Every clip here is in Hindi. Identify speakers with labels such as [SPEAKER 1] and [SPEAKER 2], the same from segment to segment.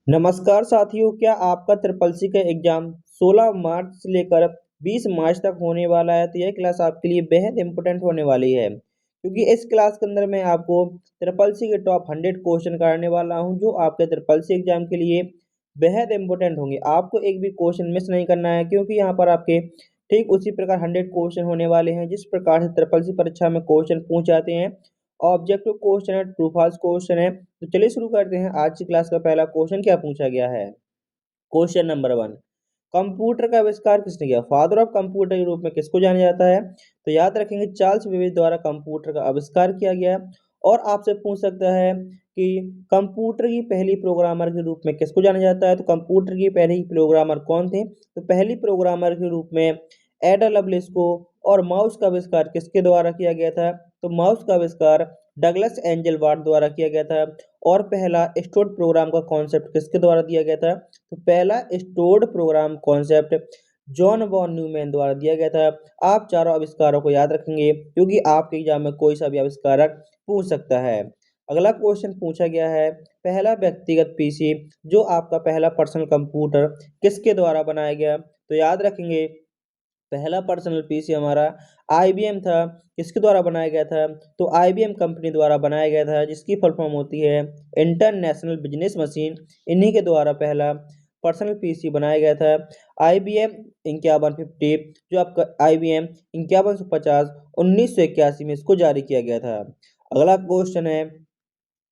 [SPEAKER 1] नमस्कार साथियों, क्या आपका ट्रिपल सी का एग्जाम 16 मार्च से लेकर 20 मार्च तक होने वाला है। तो यह क्लास आपके लिए बेहद इंपॉर्टेंट होने वाली है, क्योंकि इस क्लास के अंदर मैं आपको ट्रिपल सी के टॉप 100 क्वेश्चन कराने वाला हूं, जो आपके ट्रिपल सी एग्जाम के लिए बेहद इंपॉर्टेंट होंगे। आपको एक भी क्वेश्चन मिस नहीं करना है, क्योंकि यहाँ पर आपके ठीक उसी प्रकार 100 क्वेश्चन होने वाले हैं जिस प्रकार से ट्रिपल सी परीक्षा में क्वेश्चन पूछ जाते हैं। ऑब्जेक्टिव क्वेश्चन है, ट्रू फॉल्स क्वेश्चन है। तो चलिए शुरू करते हैं। आज की क्लास का पहला क्वेश्चन क्या पूछा गया है। क्वेश्चन नंबर 1, कंप्यूटर का आविष्कार किसने किया। फादर ऑफ कंप्यूटर के रूप में किसको जाना जाता है। तो याद रखेंगे, चार्ल्स बेबेज द्वारा कंप्यूटर का आविष्कार किया गया। और आपसे पूछ सकता है कि कंप्यूटर की पहली प्रोग्रामर के रूप में किसको जाना जाता है। तो कंप्यूटर की पहली प्रोग्रामर कौन थे। तो पहली प्रोग्रामर के रूप में एडा लवलेस को। और माउस का आविष्कार किसके द्वारा किया गया था। तो माउस का आविष्कार डगलस एंजल वार्ड द्वारा किया गया था। और पहला स्टोर्ड प्रोग्राम का कॉन्सेप्ट किसके द्वारा दिया गया था। तो पहला stored program concept John von Neumann द्वारा दिया गया था। आप चारों आविष्कारों को याद रखेंगे, क्योंकि आपके एग्जाम में कोई सा भी आविष्कारक पूछ सकता है। अगला क्वेश्चन पूछा गया है, पहला व्यक्तिगत पीसी जो आपका पहला पर्सनल कंप्यूटर किसके द्वारा बनाया गया। तो याद रखेंगे, पहला पर्सनल पीसी हमारा आईबीएम था। किसके द्वारा बनाया गया था। तो आईबीएम कंपनी द्वारा बनाया गया था, जिसकी फुल फॉर्म होती है इंटरनेशनल बिजनेस मशीन। इन्हीं के द्वारा पहला पर्सनल पीसी बनाया गया था। आईबीएम 5150, जो आपका आईबीएम 5150 1981 में इसको जारी किया गया था। अगला क्वेश्चन है,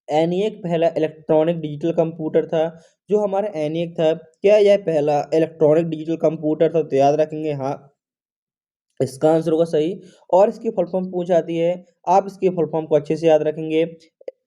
[SPEAKER 1] एनिएक पहला इलेक्ट्रॉनिक डिजिटल कंप्यूटर था। जो हमारा एनिएक था, क्या यह पहला इलेक्ट्रॉनिक डिजिटल कंप्यूटर था। तो याद रखेंगे हाँ, इसका आंसर होगा सही। और इसकी फुल फॉर्म पूछ आती है, आप इसकी फुल फॉर्म को अच्छे से याद रखेंगे।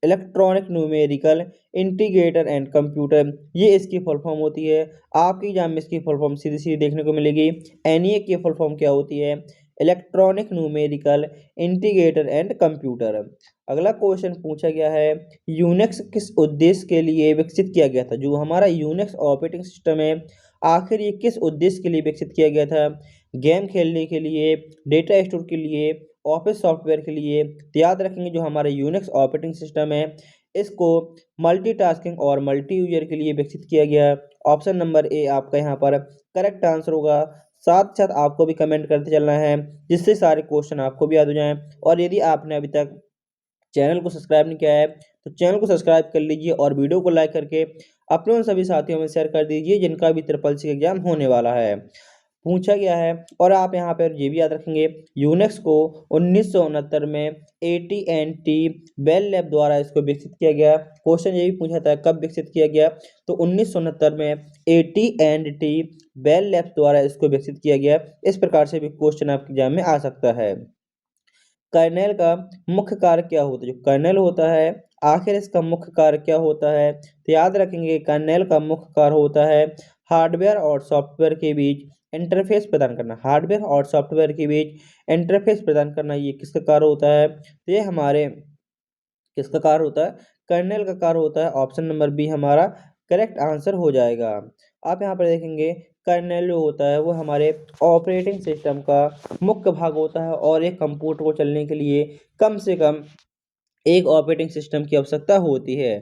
[SPEAKER 1] Electronic numerical integrator and computer, ये इसकी फुल फॉर्म होती है। आपके एग्जाम में इसकी फुल फॉर्म सीधी सीधी देखने को मिलेगी। एनईए की फुल फॉर्म क्या होती है। Electronic numerical integrator and computer. अगला क्वेश्चन पूछा गया है, यूनिक्स किस उद्देश्य के लिए विकसित किया गया था। जो हमारा यूनिक्स ऑपरेटिंग सिस्टम है, आखिर ये किस उद्देश्य के लिए विकसित किया गया था। गेम खेलने के लिए, डेटा स्टोर के लिए, ऑफिस सॉफ्टवेयर के लिए। तो याद रखेंगे, जो हमारा यूनिक्स ऑपरेटिंग सिस्टम है, इसको मल्टीटास्किंग और मल्टी यूजर के लिए विकसित किया गया। ऑप्शन नंबर ए आपका यहाँ पर करेक्ट आंसर होगा। साथ साथ आपको भी कमेंट करते चलना है, जिससे सारे क्वेश्चन आपको भी याद हो जाएं। और यदि आपने अभी तक चैनल को सब्सक्राइब नहीं किया है, तो चैनल को सब्सक्राइब कर लीजिए और वीडियो को लाइक करके अपने उन सभी साथियों में शेयर कर दीजिए जिनका भी ट्रिपल सी एग्जाम होने वाला है। पूछा गया है, और आप यहाँ पर ये भी याद रखेंगे, यूनेक्स को 1969 में AT&T बेल लैब द्वारा इसको विकसित किया गया। क्वेश्चन ये भी पूछा था कब विकसित किया गया। तो 1969 में AT&T बेल लैब द्वारा इसको विकसित किया गया। इस प्रकार से भी क्वेश्चन आपके एग्जाम में आ सकता है। कर्नेल का मुख्य कार्य क्या होता है। जो कर्नेल होता है, आखिर इसका मुख्य कार्य क्या होता है। तो याद रखेंगे, कर्नेल का मुख्य कार्य होता है हार्डवेयर और सॉफ्टवेयर के बीच इंटरफेस प्रदान करना। हार्डवेयर और सॉफ्टवेयर के बीच इंटरफेस प्रदान करना, ये किसका कार्य होता है। तो ये हमारे किसका कार्य होता है। कर्नेल का कार्य होता है। ऑप्शन नंबर बी हमारा करेक्ट आंसर हो जाएगा। आप यहाँ पर देखेंगे, कर्नेल जो होता है वो हमारे ऑपरेटिंग सिस्टम का मुख्य भाग होता है, और एक कंप्यूटर को चलने के लिए कम से कम एक ऑपरेटिंग सिस्टम की आवश्यकता होती है।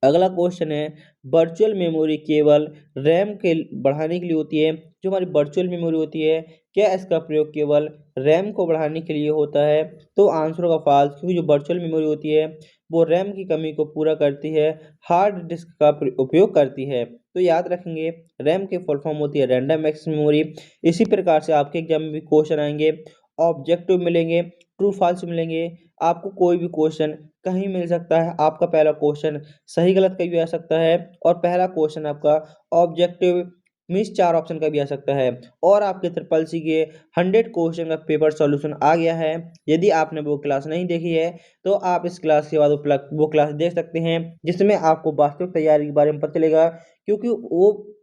[SPEAKER 1] अगला क्वेश्चन है, वर्चुअल मेमोरी केवल रैम के बढ़ाने के लिए होती है। जो हमारी वर्चुअल मेमोरी होती है, क्या इसका प्रयोग केवल रैम को बढ़ाने के लिए होता है। तो आंसर होगा फॉल्स, क्योंकि जो वर्चुअल मेमोरी होती है वो रैम की कमी को पूरा करती है, हार्ड डिस्क का उपयोग करती है। तो याद रखेंगे, रैम की फुल फॉर्म होती है रैंडम एक्सेस मेमोरी। इसी प्रकार से आपके एग्जाम में भी क्वेश्चन आएंगे, ऑब्जेक्टिव मिलेंगे, ट्रू फॉल्स मिलेंगे। आपको कोई भी क्वेश्चन कहीं मिल सकता है। आपका पहला क्वेश्चन सही गलत का भी आ सकता है, और पहला क्वेश्चन आपका ऑब्जेक्टिव मीन्स 4 ऑप्शन का भी आ सकता है। और आपके ट्रिपल सी के 100 क्वेश्चन का पेपर सॉल्यूशन आ गया है। यदि आपने वो क्लास नहीं देखी है, तो आप इस क्लास के बाद वो क्लास देख सकते हैं, जिसमें आपको वास्तविक तैयारी के बारे में पता चलेगा। क्योंकि वो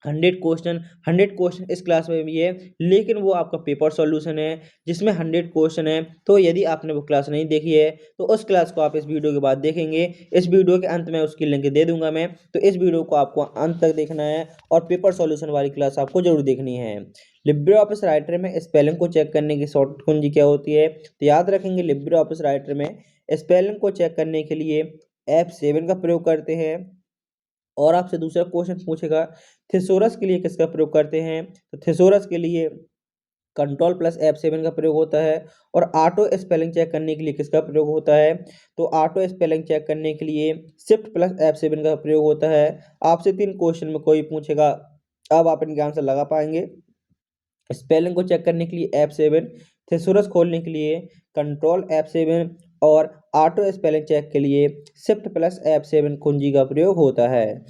[SPEAKER 1] 100 क्वेश्चन इस क्लास में भी है, लेकिन वो आपका पेपर सॉल्यूशन है जिसमें 100 क्वेश्चन है। तो यदि आपने वो क्लास नहीं देखी है, तो उस क्लास को आप इस वीडियो के बाद देखेंगे। इस वीडियो के अंत में उसकी लिंक दे दूंगा मैं, तो इस वीडियो को आपको अंत तक देखना है, और पेपर सॉल्यूशन वाली क्लास आपको जरूर देखनी है। लिब्रे ऑफिस राइटर में स्पेलिंग को चेक करने की शॉर्ट कुंजी क्या होती है। तो याद रखेंगे, लिब्रे ऑफिस राइटर में स्पेलिंग को चेक करने के लिए F7 का प्रयोग करते हैं। और आपसे दूसरा क्वेश्चन पूछेगा थिसोरस के लिए किसका प्रयोग करते हैं, तो थिसोरस के लिए कंट्रोल प्लस F7 का प्रयोग होता है। और ऑटो स्पेलिंग चेक करने के लिए किसका प्रयोग होता है, तो ऑटो स्पेलिंग चेक करने के लिए शिफ्ट प्लस F7 का प्रयोग होता है। आपसे 3 क्वेश्चन में कोई पूछेगा, अब आप इनके आंसर लगा पाएंगे। स्पेलिंग को चेक करने के लिए F7, थिसोरस खोलने के लिए कंट्रोल F7 और ऑटो स्पेलिंग चेक के लिए शिफ्ट प्लस F7 कुंजी का प्रयोग होता है।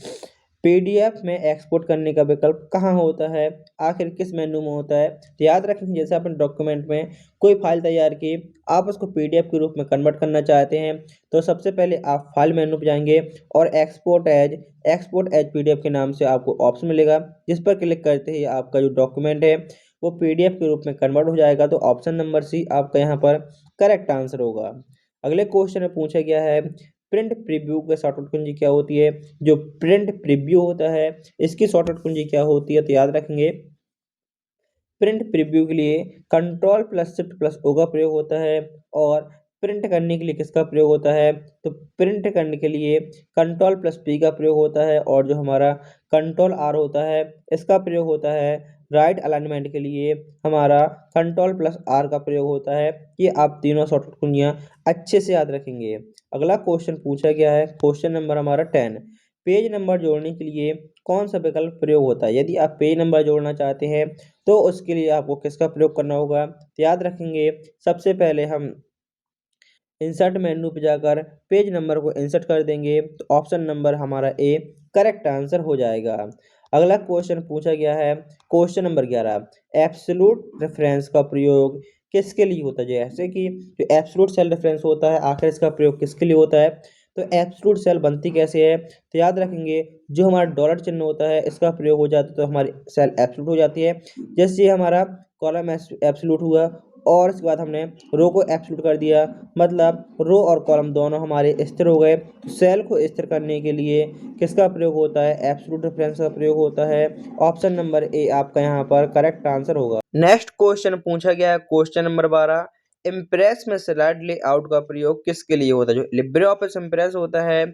[SPEAKER 1] पीडीएफ में एक्सपोर्ट करने का विकल्प कहाँ होता है, आखिर किस मेनू में होता है, तो याद रखें जैसे अपन डॉक्यूमेंट में कोई फाइल तैयार की, आप उसको पीडीएफ के रूप में कन्वर्ट करना चाहते हैं, तो सबसे पहले आप फाइल मेनू पर जाएंगे और एक्सपोर्ट एज पीडीएफ के नाम से आपको ऑप्शन मिलेगा, जिस पर क्लिक करते ही आपका जो डॉक्यूमेंट है वो पीडीएफ के रूप में कन्वर्ट हो जाएगा। तो ऑप्शन नंबर सी आपका यहाँ पर करेक्ट आंसर होगा। अगले क्वेश्चन में पूछा गया है प्रिंट प्रीव्यू का शॉर्टकट कुंजी क्या होती है, जो प्रिंट प्रीव्यू होता है इसकी शॉर्टकट कुंजी क्या होती है, तो याद रखेंगे प्रिंट प्रीव्यू के लिए control plus shift plus O का प्रयोग होता है। और प्रिंट करने के लिए किसका प्रयोग होता है, तो प्रिंट करने के लिए कंट्रोल प्लस पी का प्रयोग होता है। और जो हमारा कंट्रोल आर होता है इसका प्रयोग होता है। राइट अलाइनमेंट के लिए हमारा कंट्रोल प्लस आर का प्रयोग होता है। ये आप तीनों शॉर्टकट कुंजियाँ अच्छे से याद रखेंगे। अगला क्वेश्चन पूछा गया है, क्वेश्चन नंबर हमारा 10, पेज नंबर जोड़ने के लिए कौन सा विकल्प प्रयोग होता है। यदि आप पेज नंबर जोड़ना चाहते हैं तो उसके लिए आपको किसका प्रयोग करना होगा, तो याद रखेंगे सबसे पहले हम इंसर्ट मेन्यू पे जाकर पेज नंबर को इंसर्ट कर देंगे, तो ऑप्शन नंबर हमारा ए करेक्ट आंसर हो जाएगा। अगला क्वेश्चन पूछा गया है, क्वेश्चन नंबर 11, एब्सोल्यूट रेफरेंस का प्रयोग किसके लिए होता है। जैसे कि जो एब्सोल्यूट सेल रेफरेंस होता है आखिर इसका प्रयोग किसके लिए होता है, तो एब्सोल्यूट सेल बनती कैसे है, तो याद रखेंगे जो हमारा डॉलर चिन्ह होता है इसका प्रयोग हो जाता है तो हमारी सेल एब्सोल्यूट हो जाती है। जैसे हमारा कॉलम एब्सोल्यूट हुआ और उसके बाद हमने रो को एब्सोल्यूट कर दिया, मतलब रो और कॉलम दोनों हमारे स्थिर हो गए। तो सेल को स्थिर करने के लिए किसका प्रयोग होता है, एब्सोल्यूट रेफरेंस का प्रयोग होता है। ऑप्शन नंबर ए आपका यहाँ पर करेक्ट आंसर होगा। नेक्स्ट क्वेश्चन पूछा गया है, क्वेश्चन नंबर 12, इम्प्रेस में स्लाइड लेआउट का प्रयोग किसके लिए होता है। जो लिब्रे ऑफिस इम्प्रेस होता है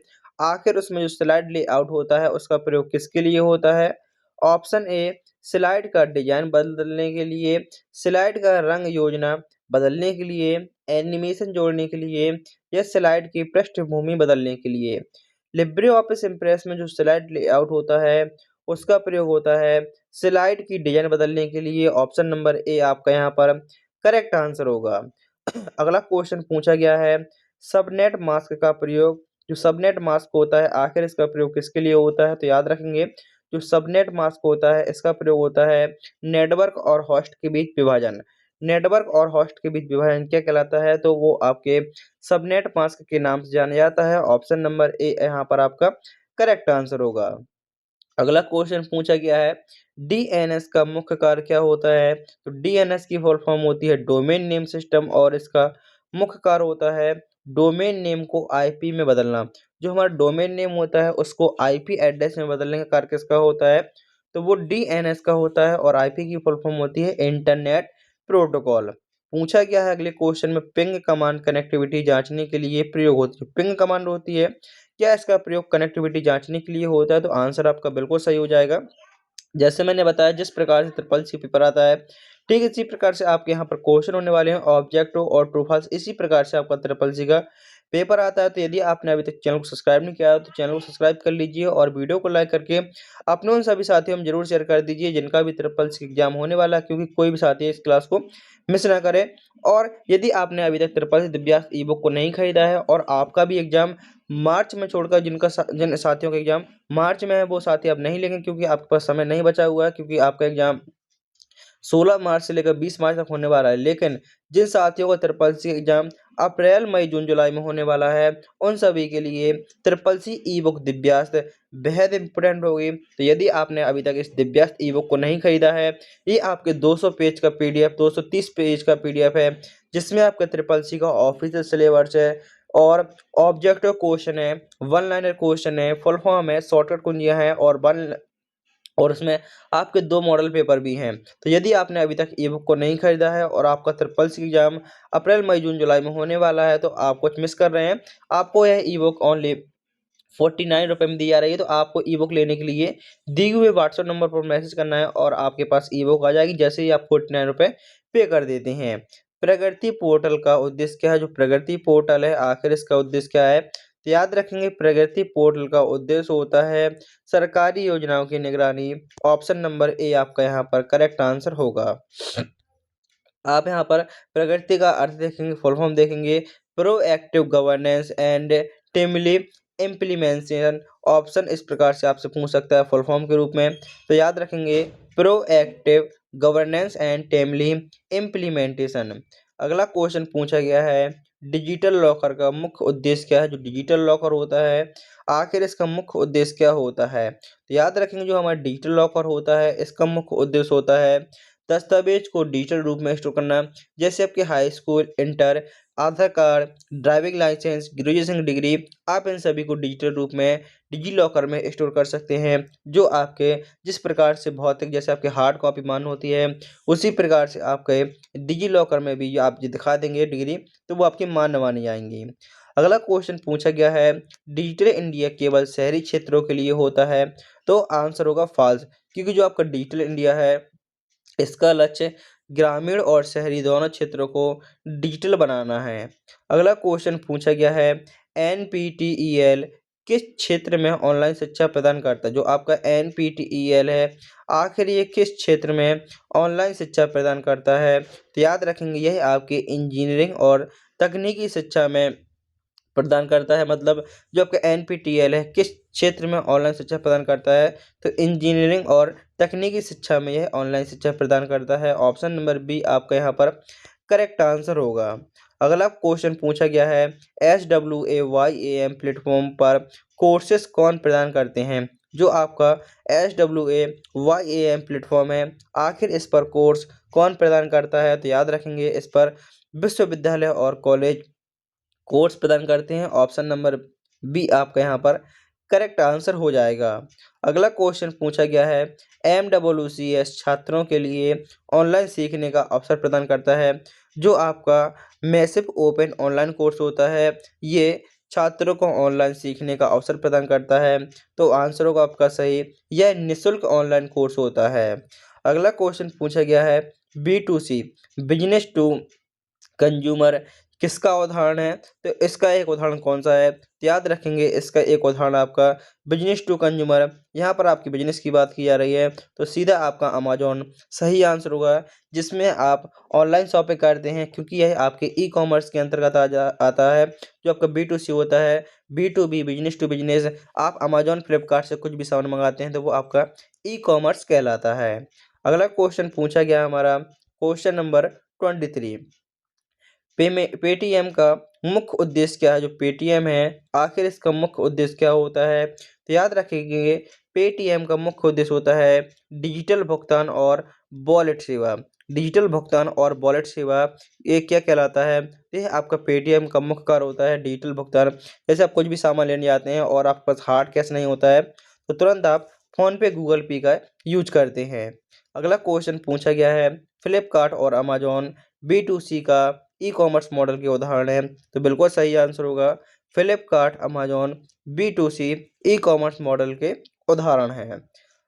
[SPEAKER 1] आखिर उसमें जो स्लाइड लेआउट होता है उसका प्रयोग किसके लिए होता है। ऑप्शन ए स्लाइड का डिजाइन बदलने के लिए, स्लाइड का रंग योजना बदलने के लिए, एनिमेशन जोड़ने के लिए, या स्लाइड की पृष्ठभूमि बदलने के लिए। लिब्रे ऑफिस इम्प्रेस में जो स्लाइड लेआउट होता है उसका प्रयोग होता है स्लाइड की डिजाइन बदलने के लिए। ऑप्शन नंबर ए आपका यहाँ पर करेक्ट आंसर होगा। अगला क्वेश्चन पूछा गया है, सबनेट मास्क का प्रयोग, जो सबनेट मास्क होता है आखिर इसका प्रयोग किसके लिए होता है, तो याद रखेंगे जो सबनेट मास्क होता है इसका प्रयोग होता है नेटवर्क और होस्ट के बीच विभाजन। नेटवर्क और होस्ट के बीच विभाजन क्या कहलाता है, तो वो आपके सबनेट मास्क के नाम से जाना जाता है। ऑप्शन नंबर ए यहाँ पर आपका करेक्ट आंसर होगा। अगला क्वेश्चन पूछा गया है, डीएनएस का मुख्य कार्य क्या होता है, तो डीएनएस की फुल फॉर्म होती है डोमेन नेम सिस्टम और इसका मुख्य कार्य होता है डोमेन नेम को आईपी में बदलना। जो हमारा डोमेन नेम होता है उसको आईपी एड्रेस में बदलने का कार्य किसका होता है, तो वो डीएनएस का होता है। और आईपी की फुल फॉर्म होती है इंटरनेट प्रोटोकॉल। पूछा गया है अगले क्वेश्चन में, पिंग कमांड कनेक्टिविटी जांचने के लिए प्रयोग होती है। पिंग कमांड होती है, क्या इसका प्रयोग कनेक्टिविटी जांचने के लिए होता है, तो आंसर आपका बिल्कुल सही हो जाएगा। जैसे मैंने बताया जिस प्रकार से ट्रिपल सी पेपर आता है ठीक इसी प्रकार से आपके यहाँ पर क्वेश्चन होने वाले हैं, ऑब्जेक्टिव और ट्रू फॉल्स इसी प्रकार से आपका ट्रिपल सी का पेपर आता है। तो यदि आपने अभी तक चैनल को सब्सक्राइब नहीं किया है तो चैनल को सब्सक्राइब कर लीजिए और वीडियो को लाइक करके अपने उन सभी साथियों में जरूर शेयर कर दीजिए जिनका भी ट्रिपल सी एग्जाम होने वाला है, क्योंकि कोई भी साथी इस क्लास को मिस ना करे। और यदि आपने अभी तक triple C Divyansh e book को नहीं खरीदा है और आपका भी एग्जाम मार्च में छोड़कर जिन साथियों का एग्जाम मार्च में है वो साथी अब नहीं लेंगे, क्योंकि आपके पास समय नहीं बचा हुआ है, क्योंकि आपका एग्जाम 16 मार्च से लेकर 20 मार्च तक होने वाला है। लेकिन जिन साथियों का ट्रिपल सी एग्जाम अप्रैल मई जून जुलाई में होने वाला है उन सभी के लिए ट्रिपल सी ई बुक दिव्यास्त बेहद इंपॉर्टेंट होगी। तो यदि आपने अभी तक इस दिव्यास्त ई बुक को नहीं खरीदा है, ये आपके 200 पेज का पीडीएफ 230 पेज का पीडीएफ है, जिसमें आपका ट्रिपल सी का ऑफिशियल सिलेबस है और ऑब्जेक्टिव क्वेश्चन है, वन लाइनर क्वेश्चन है, फुल फॉर्म है, शॉर्टकट कुंजियां हैं और उसमें आपके 2 मॉडल पेपर भी हैं। तो यदि आपने अभी तक ई बुक को नहीं खरीदा है और आपका ट्रिपल सी एग्जाम अप्रैल मई जून जुलाई में होने वाला है तो आप कुछ मिस कर रहे हैं। आपको यह ई बुक ओनली ₹49 में दी जा रही है। तो आपको ई बुक लेने के लिए दिए हुए व्हाट्सएप नंबर पर मैसेज करना है और आपके पास ई बुक आ जाएगी जैसे ही आप ₹49 पे कर देते हैं। प्रगति पोर्टल का उद्देश्य क्या है? जो प्रगति पोर्टल है आखिर इसका उद्देश्य क्या है? तो याद रखेंगे प्रगति पोर्टल का उद्देश्य होता है सरकारी योजनाओं की निगरानी। ऑप्शन नंबर ए आपका यहाँ पर करेक्ट आंसर होगा। आप यहाँ पर प्रगति का अर्थ देखेंगे, फुल फॉर्म देखेंगे, proactive governance and Timli implementation. Option इस प्रकार से आपसे पूछ सकता है फुल फॉर्म के रूप में। तो याद रखेंगे proactive governance and Timli implementation. अगला क्वेश्चन पूछा गया है डिजिटल लॉकर का मुख्य उद्देश्य क्या है? जो डिजिटल लॉकर होता है आखिर इसका मुख्य उद्देश्य क्या होता है? तो याद रखेंगे जो हमारा डिजिटल लॉकर होता है इसका मुख्य उद्देश्य होता है दस्तावेज को डिजिटल रूप में स्टोर करना। जैसे आपके high school, inter, Aadhaar card, driving licence, graduation degree, आप इन सभी को डिजिटल रूप में डिजी लॉकर में स्टोर कर सकते हैं। जो आपके जिस प्रकार से भौतिक जैसे आपके हार्ड कॉपी मान होती है उसी प्रकार से आपके डिजी लॉकर में भी आप जो दिखा देंगे डिग्री तो वो आपकी मान्य मानी जाएंगी। अगला क्वेश्चन पूछा गया है डिजिटल इंडिया केवल शहरी क्षेत्रों के लिए होता है? तो आंसर होगा फॉल्स, क्योंकि जो आपका डिजिटल इंडिया है इसका लक्ष्य ग्रामीण और शहरी दोनों क्षेत्रों को डिजिटल बनाना है। अगला क्वेश्चन पूछा गया है एनपीटीईएल किस क्षेत्र में ऑनलाइन शिक्षा प्रदान करता है? जो आपका एनपीटीईएल है आखिर ये किस क्षेत्र में ऑनलाइन शिक्षा प्रदान करता है? तो याद रखेंगे यह आपके इंजीनियरिंग और तकनीकी शिक्षा में प्रदान करता है। मतलब जो आपका एनपीटीईएल है किस क्षेत्र में ऑनलाइन शिक्षा प्रदान करता है? तो इंजीनियरिंग और तकनीकी शिक्षा में यह ऑनलाइन शिक्षा प्रदान करता है। ऑप्शन नंबर बी आपका यहाँ पर करेक्ट आंसर होगा। अगला क्वेश्चन पूछा गया है SWAYAM प्लेटफॉर्म पर कोर्सेस कौन प्रदान करते हैं? जो आपका SWAYAM प्लेटफॉर्म है आखिर इस पर कोर्स कौन प्रदान करता है? तो याद रखेंगे इस पर विश्वविद्यालय और कॉलेज कोर्स प्रदान करते हैं। ऑप्शन नंबर बी आपका यहाँ पर करेक्ट आंसर हो जाएगा। अगला क्वेश्चन पूछा गया है MWCS छात्रों के लिए ऑनलाइन सीखने का अवसर प्रदान करता है। जो आपका मैसिव ओपन ऑनलाइन कोर्स होता है ये छात्रों को ऑनलाइन सीखने का अवसर प्रदान करता है। तो आंसर होगा आपका सही, यह निःशुल्क ऑनलाइन कोर्स होता है। अगला क्वेश्चन पूछा गया है B2C बिजनेस टू कंज्यूमर किसका उदाहरण है? तो इसका एक उदाहरण कौन सा है? तो याद रखेंगे इसका एक उदाहरण आपका बिजनेस टू कंज्यूमर। यहाँ पर आपकी बिजनेस की बात की जा रही है तो सीधा आपका अमेजोन सही आंसर होगा जिसमें आप ऑनलाइन शॉपिंग करते हैं क्योंकि यह आपके ई कॉमर्स के अंतर्गत आता है। जो आपका B2C होता है B2B बिजनेस टू बिजनेस, आप अमेजोन फ्लिपकार्ट से कुछ भी सामान मंगाते हैं तो वो आपका ई कॉमर्स कहलाता है। अगला क्वेश्चन पूछा गया हमारा क्वेश्चन नंबर 23 पेटीएम का मुख्य उद्देश्य क्या है? जो पेटीएम है आखिर इसका मुख्य उद्देश्य क्या होता है? तो याद रखेंगे पेटीएम का मुख्य उद्देश्य होता है डिजिटल भुगतान और वॉलेट सेवा। डिजिटल भुगतान और वॉलेट सेवा ये क्या कहलाता है? ये आपका पेटीएम का मुख्य कार्य होता है डिजिटल भुगतान। जैसे आप कुछ भी सामान लेने जाते हैं और आपके पास हार्ड कैश नहीं होता है तो तुरंत आप फोन पे गूगल पे का यूज करते हैं। अगला क्वेश्चन पूछा गया है फ्लिपकार्ट और अमेजोन B2C का ई कॉमर्स मॉडल के उदाहरण है? तो बिल्कुल सही आंसर होगा Flipkart Amazon B2C e commerce model के उदाहरण हैं।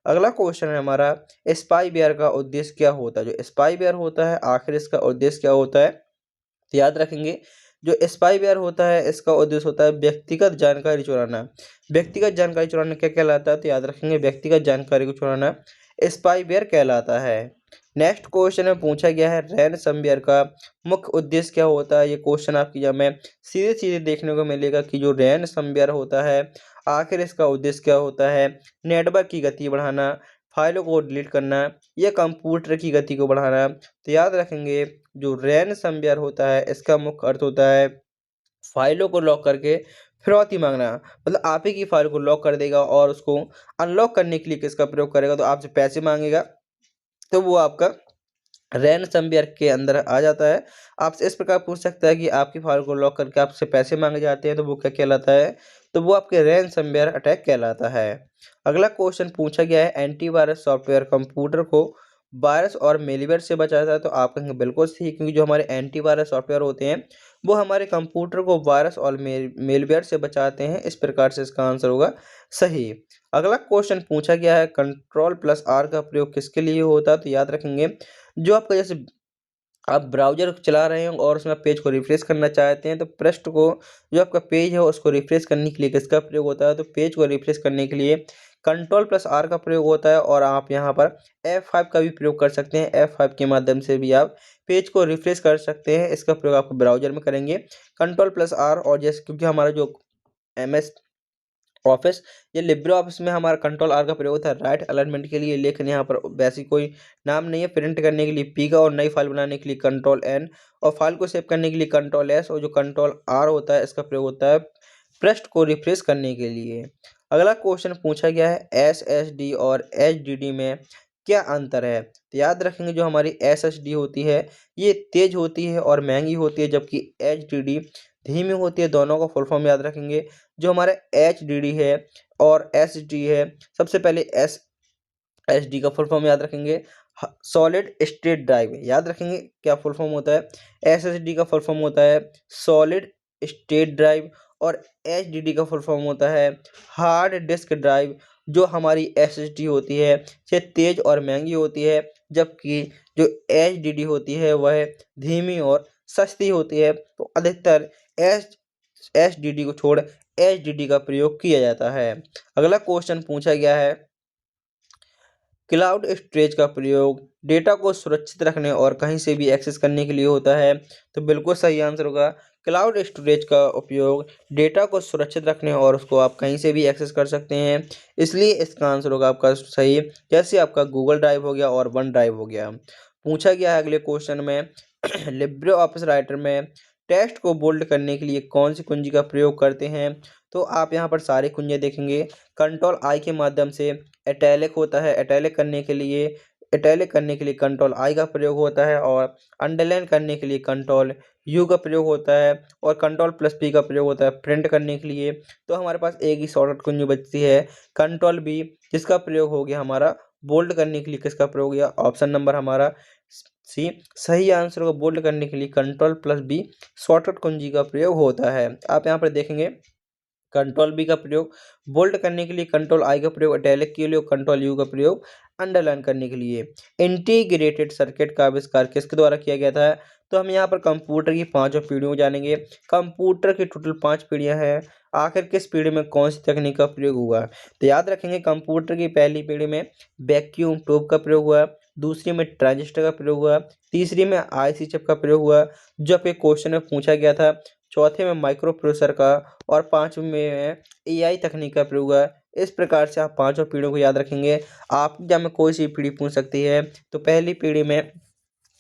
[SPEAKER 1] अगला क्वेश्चन है हमारा स्पाईवेयर का उद्देश्य क्या होता है? जो स्पाईवेयर होता है आखिर इसका उद्देश्य क्या होता है? तो याद रखेंगे जो स्पाईवेयर होता है इसका उद्देश्य होता है व्यक्तिगत जानकारी चुराना। व्यक्तिगत जानकारी चुराना क्या कहलाता है? तो याद रखेंगे व्यक्तिगत जानकारी को चुराना स्पाईवेयर कहलाता है। नेक्स्ट क्वेश्चन में पूछा गया है रैनसमवेयर का मुख्य उद्देश्य क्या होता है? ये क्वेश्चन आपकी एग्जाम में सीधे सीधे देखने को मिलेगा कि जो रैनसमवेयर होता है आखिर इसका उद्देश्य क्या होता है? नेटवर्क की गति बढ़ाना, फाइलों को डिलीट करना या कंप्यूटर की गति को बढ़ाना। तो याद रखेंगे जो रैनसमवेयर होता है इसका मुख्य अर्थ होता है फाइलों को लॉक करके फिरौती मांगना। मतलब आप ही की फाइल को लॉक कर देगा और उसको अनलॉक करने के लिए किसका प्रयोग करेगा? तो आपसे पैसे मांगेगा तो वो आपका रैनसमवेयर के अंदर आ जाता है। आपसे इस प्रकार पूछ सकता है कि आपकी फाइल को लॉक करके आपसे पैसे मांगे जाते हैं तो वो क्या कहलाता है? तो वो आपके रैनसमवेयर अटैक कहलाता है। अगला क्वेश्चन पूछा गया है एंटीवायरस सॉफ्टवेयर कंप्यूटर को वायरस और मेलवेयर से बचाता है, तो आप कहेंगे बिल्कुल सही, क्योंकि जो हमारे एंटीवायरस सॉफ्टवेयर होते हैं वो हमारे कंप्यूटर को वायरस और मेलवेयर से बचाते हैं। इस प्रकार से इसका आंसर होगा सही। अगला क्वेश्चन पूछा गया है, कंट्रोल प्लस आर का प्रयोग किसके लिए होता है? तो याद रखेंगे, जो आपका जैसे आप ब्राउज़र चला रहे हैं और उसमें पेज को रिफ्रेश करना चाहते हैं, तो पृष्ठ को, जो आपका पेज है उसको रिफ्रेश करने के लिए किसका प्रयोग होता है? तो पेज को रिफ्रेश करने के लिए कंट्रोल प्लस आर का प्रयोग होता है। और आप यहाँ पर F5 का भी प्रयोग कर सकते हैं। F5 के माध्यम से भी आप पेज को रिफ्रेश कर सकते हैं। इसका प्रयोग आप ब्राउज़र में करेंगे कंट्रोल प्लस आर। और जैसे क्योंकि हमारा जो MS ऑफिस, ये लिब्रे ऑफिस में हमारा कंट्रोल आर का प्रयोग होता है राइट अलाइनमेंट के लिए, लेकिन यहाँ पर वैसी कोई नाम नहीं है। प्रिंट करने के लिए पी का, और नई फाइल बनाने के लिए कंट्रोल एन, और फाइल को सेव करने के लिए कंट्रोल एस, और जो कंट्रोल आर होता है इसका प्रयोग होता है पृष्ठ को रिफ्रेश करने के लिए। अगला क्वेश्चन पूछा गया है, SSD और HDD में क्या अंतर है? तो याद रखेंगे, जो हमारी SSD होती है ये तेज होती है और महंगी होती है, जबकि HDD धीमी होती है। दोनों का फुल फॉर्म याद रखेंगे। जो हमारे HDD है और SSD है, सबसे पहले SSD का फुल फॉर्म याद रखेंगे, सॉलिड स्टेट ड्राइव। याद रखेंगे क्या फुल फॉर्म होता है? SSD का फुल फॉर्म होता है सॉलिड स्टेट ड्राइव, और HDD का फुल फॉर्म होता है हार्ड डिस्क ड्राइव। जो हमारी SSD होती है ये तेज और महंगी होती है, जबकि जो HDD होती है वह धीमी और सस्ती होती है। तो अधिकतर SSD को छोड़ HDD का प्रयोग किया जाता है। अगला क्वेश्चन पूछा गया है, क्लाउड स्टोरेज का प्रयोग डेटा को सुरक्षित रखने और कहीं से भी एक्सेस करने के लिए होता है। तो बिल्कुल सही आंसर होगा, क्लाउड स्टोरेज का उपयोग डेटा को सुरक्षित रखने और उसको आप कहीं से भी एक्सेस कर सकते हैं, इसलिए इसका आंसर होगा आपका सही। जैसे आपका गूगल ड्राइव हो गया और वन ड्राइव हो गया। पूछा गया है अगले क्वेश्चन में, लिब्रे ऑफिस राइटर में टेक्स्ट को बोल्ड करने के लिए कौन सी कुंजी का प्रयोग करते हैं? तो आप यहाँ पर सारी कुंजियाँ देखेंगे। कंट्रोल आई के माध्यम से इटैलिक होता है, इटैलिक करने के लिए कंट्रोल आई का प्रयोग होता है, और अंडरलाइन करने के लिए कंट्रोल यू का प्रयोग होता है, और कंट्रोल प्लस पी का प्रयोग होता है प्रिंट करने के लिए। तो हमारे पास एक ही शॉर्टकट कुंजी बचती है कंट्रोल बी, जिसका प्रयोग हो गया हमारा बोल्ड करने के लिए। किसका प्रयोग हो गया? ऑप्शन नंबर हमारा सी सही आंसर को बोल्ड करने के लिए कंट्रोल प्लस बी शॉर्टकट कुंजी का प्रयोग होता है। आप यहाँ पर देखेंगे, कंट्रोल बी का प्रयोग बोल्ड करने के लिए, कंट्रोल आई का प्रयोग इटैलिक के लिए, और कंट्रोल यू का प्रयोग अंडरलाइन करने के लिए। इंटीग्रेटेड सर्किट का आविष्कार किसके द्वारा किया गया था? तो हम यहाँ पर कंप्यूटर की पांचों पीढ़ियों को जानेंगे। कंप्यूटर की टोटल 5 पीढ़ियां हैं। आखिर किस पीढ़ी में कौन सी तकनीक का प्रयोग हुआ? तो याद रखेंगे, कंप्यूटर की पहली पीढ़ी में वैक्यूम ट्यूब का प्रयोग हुआ, दूसरी में ट्रांजिस्टर का प्रयोग हुआ, तीसरी में IC चिप का प्रयोग हुआ, जो आपके क्वेश्चन में पूछा गया था, चौथे में माइक्रो प्रोसेसर का, और पांचवें में AI तकनीक का प्रयोग हुआ। इस प्रकार से आप पांचों पीढ़ियों को याद रखेंगे। आप एग्जाम में कोई सी पीढ़ी पूछ सकती है। तो पहली पीढ़ी में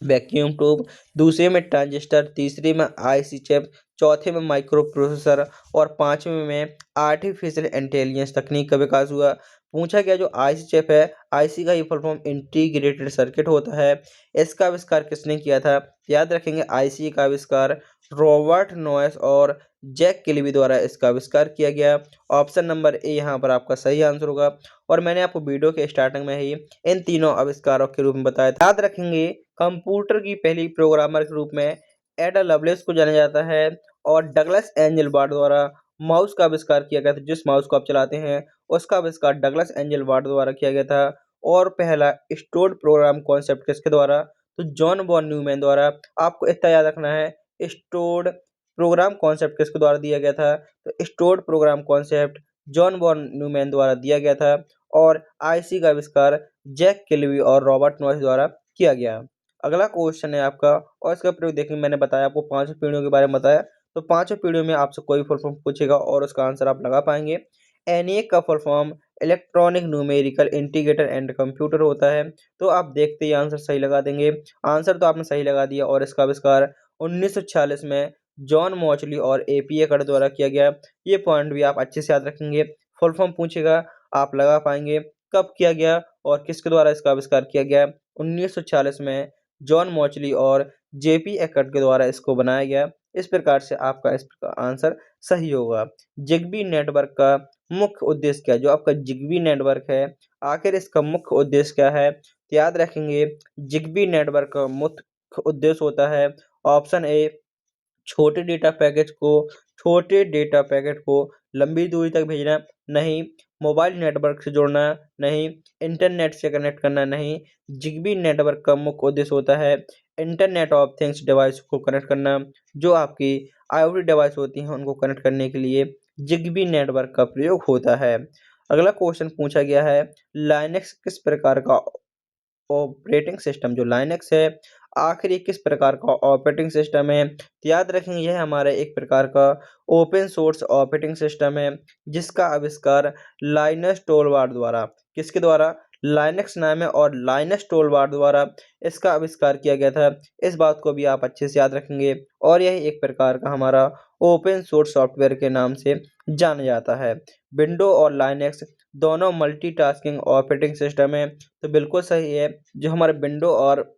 [SPEAKER 1] वैक्यूम ट्यूब, दूसरे में ट्रांजिस्टर, तीसरे में IC चिप, चौथे में माइक्रो प्रोसेसर, और पांचवें में आर्टिफिशियल इंटेलिजेंस तकनीक का विकास हुआ। पूछा गया, जो IC चिप है, IC का ही फुल फॉर्म इंटीग्रेटेड सर्किट होता है। इसका आविष्कार किसने किया था? याद रखेंगे, IC का आविष्कार रॉबर्ट नोयस और जैक किलबी द्वारा इसका आविष्कार किया गया। ऑप्शन नंबर ए यहाँ पर आपका सही आंसर होगा। और मैंने आपको वीडियो के स्टार्टिंग में ही इन तीनों आविष्कारों के रूप में बताया था। याद रखेंगे, कंप्यूटर की पहली प्रोग्रामर के रूप में एडा लवलेस को जाना जाता है, और डगलस एंजल बार्ड द्वारा माउस का आविष्कार किया गया था। जिस माउस को आप चलाते हैं उसका आविष्कार डगलस एंजल बार्ड द्वारा किया गया था। और पहला स्टोर्ड प्रोग्राम कॉन्सेप्ट किसके द्वारा? तो जॉन वॉन न्यूमैन द्वारा। आपको इतना याद रखना है, स्टोर्ड प्रोग्राम कॉन्सेप्ट किसके द्वारा दिया गया था? तो stored program concept John von Neumann द्वारा दिया गया था। और IC का आविष्कार जैक किलबी और रॉबर्ट नॉइस द्वारा किया गया। अगला क्वेश्चन है आपका, और इसका प्रयोग देखिए, मैंने बताया आपको पांचों पीढ़ियों के बारे में बताया। तो पांचों पीढ़ियों में आपसे कोई फुल फॉर्म पूछेगा और उसका आंसर आप लगा पाएंगे। ENIAC का full form electronic numerical integrator and computer होता है। तो आप देखते ही आंसर सही लगा देंगे। आंसर तो आपने सही लगा दिया, और इसका आविष्कार 1946 में जॉन मॉचली और APA कट द्वारा किया गया। ये पॉइंट भी आप अच्छे से याद रखेंगे। फुल फॉर्म पूछेगा, आप लगा पाएंगे। कब किया गया और किसके द्वारा इसका आविष्कार किया गया? 1946 में जॉन मॉचली और JP एकट के द्वारा इसको बनाया गया। इस प्रकार से आपका इसका आंसर सही होगा। जिग्बी नेटवर्क का मुख्य उद्देश्य क्या है? जो आपका जिग्बी नेटवर्क है, आखिर इसका मुख्य उद्देश्य क्या है? तो याद रखेंगे जिग्बी नेटवर्क का मुख्य उद्देश्य होता है ऑप्शन ए छोटे डेटा पैकेट को लंबी दूरी तक भेजना, नहीं मोबाइल नेटवर्क से जोड़ना, नहीं इंटरनेट से कनेक्ट करना, नहीं जिग्बी नेटवर्क का मुख्य उद्देश्य होता है इंटरनेट ऑफ थिंग्स डिवाइस को कनेक्ट करना, जो आपकी IoT डिवाइस होती हैं उनको कनेक्ट करने के लिए जिग्बी नेटवर्क का प्रयोग होता है। अगला क्वेश्चन पूछा गया है लाइनक्स किस प्रकार का ऑपरेटिंग सिस्टम, जो लाइनक्स है आखिर ये किस प्रकार का ऑपरेटिंग सिस्टम है, तो याद रखेंगे यह हमारा एक प्रकार का ओपन सोर्स ऑपरेटिंग सिस्टम है जिसका आविष्कार लाइनस टोरवाल्ड द्वारा, किसके द्वारा, लाइनक्स नाम है और लाइनस टोरवाल्ड द्वारा इसका आविष्कार किया गया था। इस बात को भी आप अच्छे से याद रखेंगे और यह एक प्रकार का हमारा ओपन सोर्स सॉफ्टवेयर के नाम से जाना जाता है। विंडो और लाइनक्स दोनों मल्टीटास्किंग ऑपरेटिंग सिस्टम है, तो बिल्कुल सही है जो हमारे विंडो और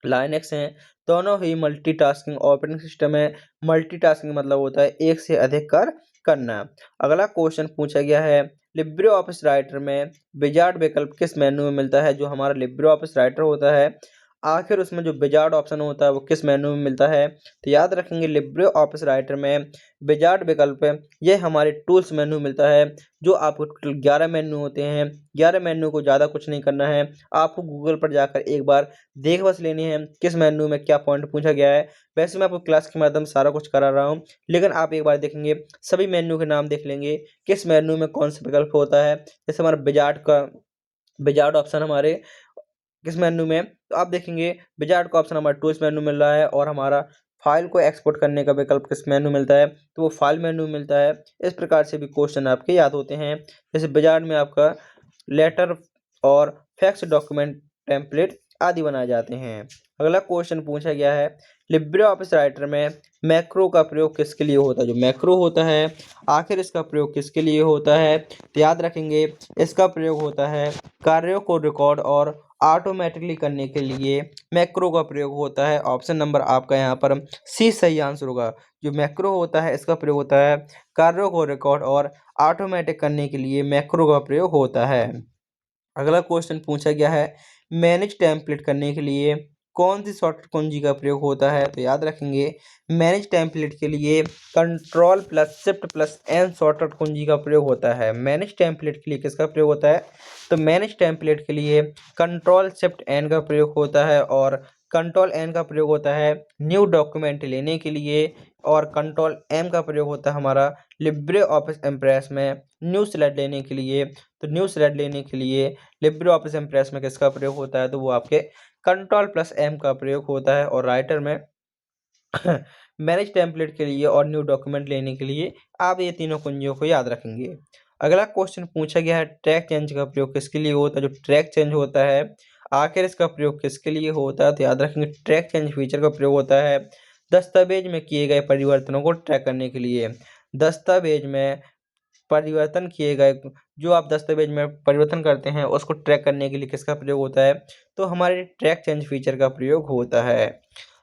[SPEAKER 1] लाइनक्स हैं दोनों ही मल्टीटास्किंग ऑपरेटिंग सिस्टम है। मल्टीटास्किंग मतलब होता है एक से अधिक कार्य करना। अगला क्वेश्चन पूछा गया है लिब्रे ऑफिस राइटर में विजार्ड विकल्प किस मेन्यू में मिलता है, जो हमारा लिब्रे ऑफिस राइटर होता है आखिर उसमें जो विजार्ड ऑप्शन होता है वो किस मेन्यू में मिलता है, तो याद रखेंगे लिब्रे ऑफिस राइटर में विजार्ड विकल्प ये हमारे टूल्स मेन्यू मिलता है, जो आपको टोटल 11 मेन्यू होते हैं। 11 मेन्यू को ज़्यादा कुछ नहीं करना है, आपको गूगल पर जाकर एक बार देख बस लेनी है किस मेन्यू में क्या पॉइंट पूछा गया है। वैसे मैं आपको क्लास के माध्यम से सारा कुछ करा रहा हूँ, लेकिन आप एक बार देखेंगे सभी मेन्यू के नाम देख लेंगे किस मेन्यू में कौन सा विकल्प होता है। जैसे हमारा विजार्ड ऑप्शन हमारे किस मेन्यू में, तो आप देखेंगे विजार्ड का ऑप्शन हमारा टूल्स मेन्यू मिल रहा है और हमारा फाइल को एक्सपोर्ट करने का विकल्प किस मेन्यू मिलता है, तो वो फाइल मेन्यू मिलता है। इस प्रकार से भी क्वेश्चन आपके याद होते हैं। जैसे विजार्ड में आपका लेटर और फैक्स डॉक्यूमेंट टेम्पलेट आदि बनाए जाते हैं। अगला क्वेश्चन पूछा गया है लिब्रे ऑफिस राइटर में मैक्रो का प्रयोग किसके लिए होता है, जो मैक्रो होता है आखिर इसका प्रयोग किसके लिए होता है, तो याद रखेंगे इसका प्रयोग होता है कार्यों को रिकॉर्ड और ऑटोमेटिकली करने के लिए मैक्रो का प्रयोग होता है। ऑप्शन नंबर आपका यहाँ पर सी सही आंसर होगा। जो मैक्रो होता है इसका प्रयोग होता है कार्यों को रिकॉर्ड और ऑटोमेटिक करने के लिए मैक्रो का प्रयोग होता है। अगला क्वेश्चन पूछा गया है मैनेज टेम्पलेट करने के लिए कौन सी शॉर्टकट कुंजी का प्रयोग होता है, तो याद रखेंगे मैनेज टेम्पलेट के लिए control plus shift plus N shortcut कुंजी का प्रयोग होता है। मैनेज टेम्पलेट के लिए किसका प्रयोग होता है, तो मैनेज टेम्पलेट के लिए कंट्रोल शिफ्ट एन का प्रयोग होता है और कंट्रोल एन का प्रयोग होता है न्यू डॉक्यूमेंट लेने के लिए और कंट्रोल एम का प्रयोग होता है हमारा लिब्रे ऑफिस इम्प्रेस में न्यू स्लाइड लेने के लिए। तो न्यू स्लाइड लेने के लिए लिब्रे ऑफिस इम्प्रेस में किसका प्रयोग होता है, तो वो आपके कंट्रोल प्लस एम का प्रयोग होता है और राइटर में मैनेज टेम्पलेट के लिए और न्यू डॉक्यूमेंट लेने के लिए आप ये तीनों कुंजियों को याद रखेंगे। अगला क्वेश्चन पूछा गया है ट्रैक चेंज का प्रयोग किसके लिए होता है, जो ट्रैक चेंज होता है आखिर इसका प्रयोग किसके लिए होता है, तो याद रखेंगे ट्रैक चेंज फीचर का प्रयोग होता है दस्तावेज में किए गए परिवर्तनों को ट्रैक करने के लिए। दस्तावेज में परिवर्तन किए गए जो आप दस्तावेज में परिवर्तन करते हैं उसको ट्रैक करने के लिए किसका प्रयोग होता है, तो हमारे ट्रैक चेंज फीचर का प्रयोग होता है।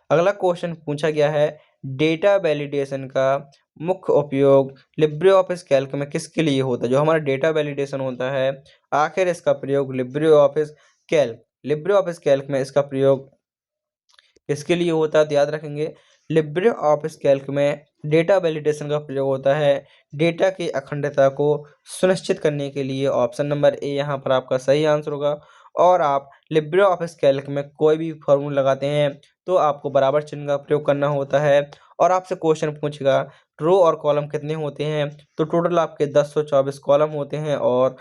[SPEAKER 1] अगला क्वेश्चन पूछा गया है डेटा वैलिडेशन का मुख्य उपयोग लिब्रे ऑफिस कैल्क में किसके लिए होता है, जो हमारा डेटा वैलिडेशन होता है आखिर इसका प्रयोग लिब्रे ऑफिस कैल्क में इसका प्रयोग किसके लिए होता है, तो याद रखेंगे लिब्रे ऑफिस कैल्क में डेटा वैलिडेशन का प्रयोग होता है डेटा की अखंडता को सुनिश्चित करने के लिए। ऑप्शन नंबर ए यहाँ पर आपका सही आंसर होगा। और आप लिब्रे ऑफिस कैल्क में कोई भी फॉर्मूला लगाते हैं तो आपको बराबर चिन्ह का प्रयोग करना होता है और आपसे क्वेश्चन पूछेगा रो और कॉलम कितने होते हैं, तो टोटल आपके 1024 कॉलम होते हैं और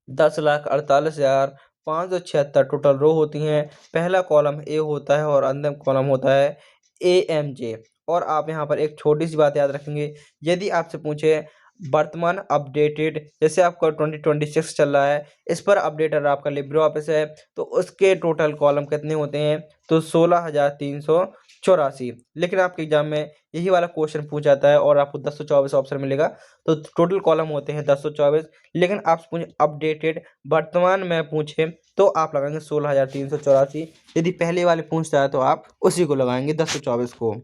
[SPEAKER 1] 10,48,576 टोटल रो होती हैं। पहला कॉलम ए होता है और अंतिम कॉलम होता है AMJ। और आप यहाँ पर एक छोटी सी बात याद रखेंगे, यदि आपसे पूछे वर्तमान अपडेटेड जैसे आपका 2026 चल रहा है इस पर अपडेटेड आपका लिब्रे ऑफिस है तो उसके टोटल कॉलम कितने होते हैं, तो 16,384। लेकिन आपके एग्जाम में यही वाला क्वेश्चन पूछा जाता है और आपको 1024 ऑप्शन मिलेगा, तो टोटल कॉलम होते हैं 1024। लेकिन आप पूछे अपडेटेड वर्तमान में पूछे तो आप लगाएंगे 16,384। यदि पहले वाले पूछता है तो आप उसी को लगाएंगे 1024 को।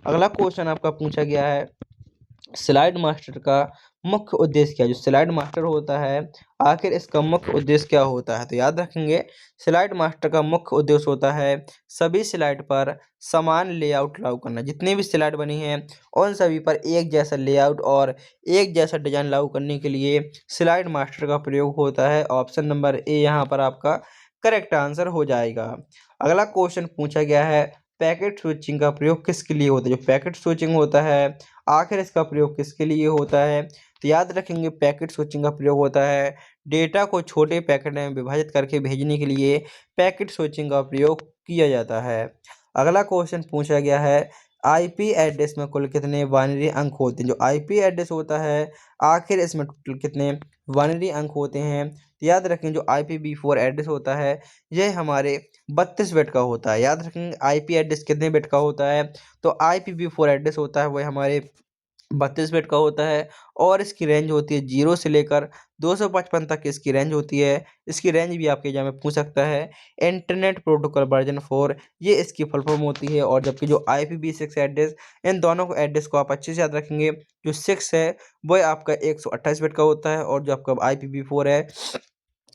[SPEAKER 1] अगला क्वेश्चन आपका पूछा गया है स्लाइड मास्टर का मुख्य उद्देश्य क्या है। जो स्लाइड मास्टर होता है आखिर इसका मुख्य उद्देश्य क्या होता है, तो याद रखेंगे स्लाइड मास्टर का मुख्य उद्देश्य होता है सभी स्लाइड पर समान लेआउट लागू करना। जितनी भी स्लाइड बनी है उन सभी पर एक जैसा लेआउट और एक जैसा डिजाइन लागू करने के लिए स्लाइड मास्टर का प्रयोग होता है। ऑप्शन नंबर ए यहाँ पर आपका करेक्ट आंसर हो जाएगा। अगला क्वेश्चन पूछा गया है पैकेट स्विचिंग का प्रयोग किसके लिए होता है। जो पैकेट स्विचिंग होता है आखिर इसका प्रयोग किसके लिए होता है, तो याद रखेंगे पैकेट स्विचिंग का प्रयोग होता है डेटा को छोटे पैकेट में विभाजित करके भेजने के लिए पैकेट स्विचिंग का प्रयोग किया जाता है। अगला क्वेश्चन पूछा गया है आईपी एड्रेस में कुल कितने बाइनरी अंक होते हैं। जो आईपी एड्रेस होता है आखिर इसमें टोटल कितने बाइनरी अंक होते हैं, तो याद रखें जो IPv4 एड्रेस होता है यह हमारे 32 बिट का होता है। याद रखेंगे आईपी एड्रेस कितने बिट का होता है, तो IPv4 एड्रेस होता है वह हमारे 32 बिट का होता है और इसकी रेंज होती है 0 से लेकर 255 तक इसकी रेंज होती है। इसकी रेंज भी आपके एग्जाम में पूछ सकता है। इंटरनेट प्रोटोकॉल वर्जन 4 ये इसकी फुल फॉर्म होती है। और जबकि जो IPv6 एड्रेस, इन दोनों को एड्रेस को आप अच्छे से याद रखेंगे। जो 6 है वह आपका 128 बिट का होता है और जो आपका IPv4 है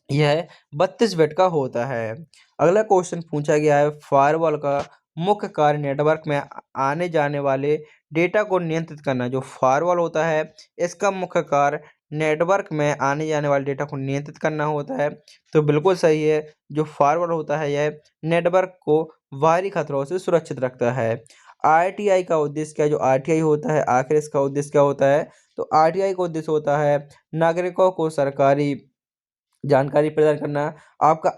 [SPEAKER 1] यह 32 बिट का होता है। अगला क्वेश्चन पूछा गया है फायरवॉल का मुख्य कार्य नेटवर्क में आने जाने वाले डेटा को नियंत्रित करना। जो फायरवॉल होता है इसका मुख्य कार्य नेटवर्क में आने जाने वाले डेटा को नियंत्रित करना होता है, तो बिल्कुल सही है। जो फायरवॉल होता है यह नेटवर्क को बाहरी खतरों से सुरक्षित रखता है। RTI का उद्देश्य क्या है। जो RTI होता है आखिर इसका उद्देश्य क्या होता है, तो RTI का उद्देश्य होता है नागरिकों को सरकारी जानकारी प्रदान करना। आपका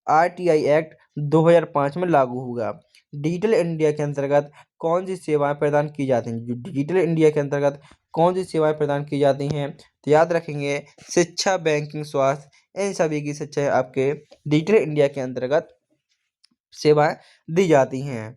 [SPEAKER 1] RTI एक्ट 2005 में लागू हुआ। डिजिटल इंडिया के अंतर्गत कौन सी सेवाएं प्रदान की जाती हैं। जो डिजिटल इंडिया के अंतर्गत कौन सी सेवाएं प्रदान की जाती हैं, तो याद रखेंगे शिक्षा, बैंकिंग, स्वास्थ्य, इन सभी की शिक्षा आपके डिजिटल इंडिया के अंतर्गत सेवाएं दी जाती हैं।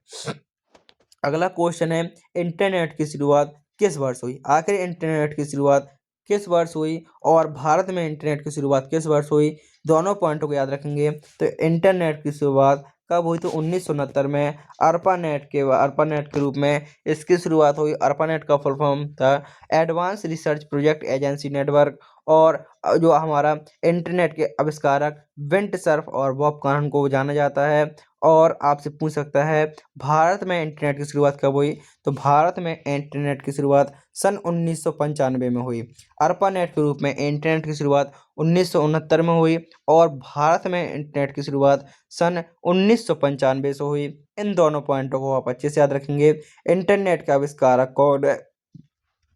[SPEAKER 1] अगला क्वेश्चन है इंटरनेट की शुरुआत किस वर्ष हुई। आखिर इंटरनेट की शुरुआत किस वर्ष हुई और भारत में इंटरनेट की शुरुआत किस वर्ष हुई, दोनों पॉइंटों को याद रखेंगे। तो इंटरनेट की शुरुआत कब हुई, तो 1969 में अर्पानेट के रूप में इसकी शुरुआत हुई। अर्पानेट का फुल फॉर्म था advance research project agency network. और जो हमारा इंटरनेट के आविष्कारक विंट सर्फ और बॉब कॉनन को जाना जाता है। और आपसे पूछ सकता है भारत में इंटरनेट की शुरुआत कब हुई, तो भारत में इंटरनेट की शुरुआत सन 1995 में हुई। अर्पानेट के रूप में इंटरनेट की शुरुआत 1969 में हुई और भारत में इंटरनेट की शुरुआत सन 1995 से हुई। इन दोनों पॉइंटों को आप अच्छे से याद रखेंगे। इंटरनेट का आविष्कारक कौन है,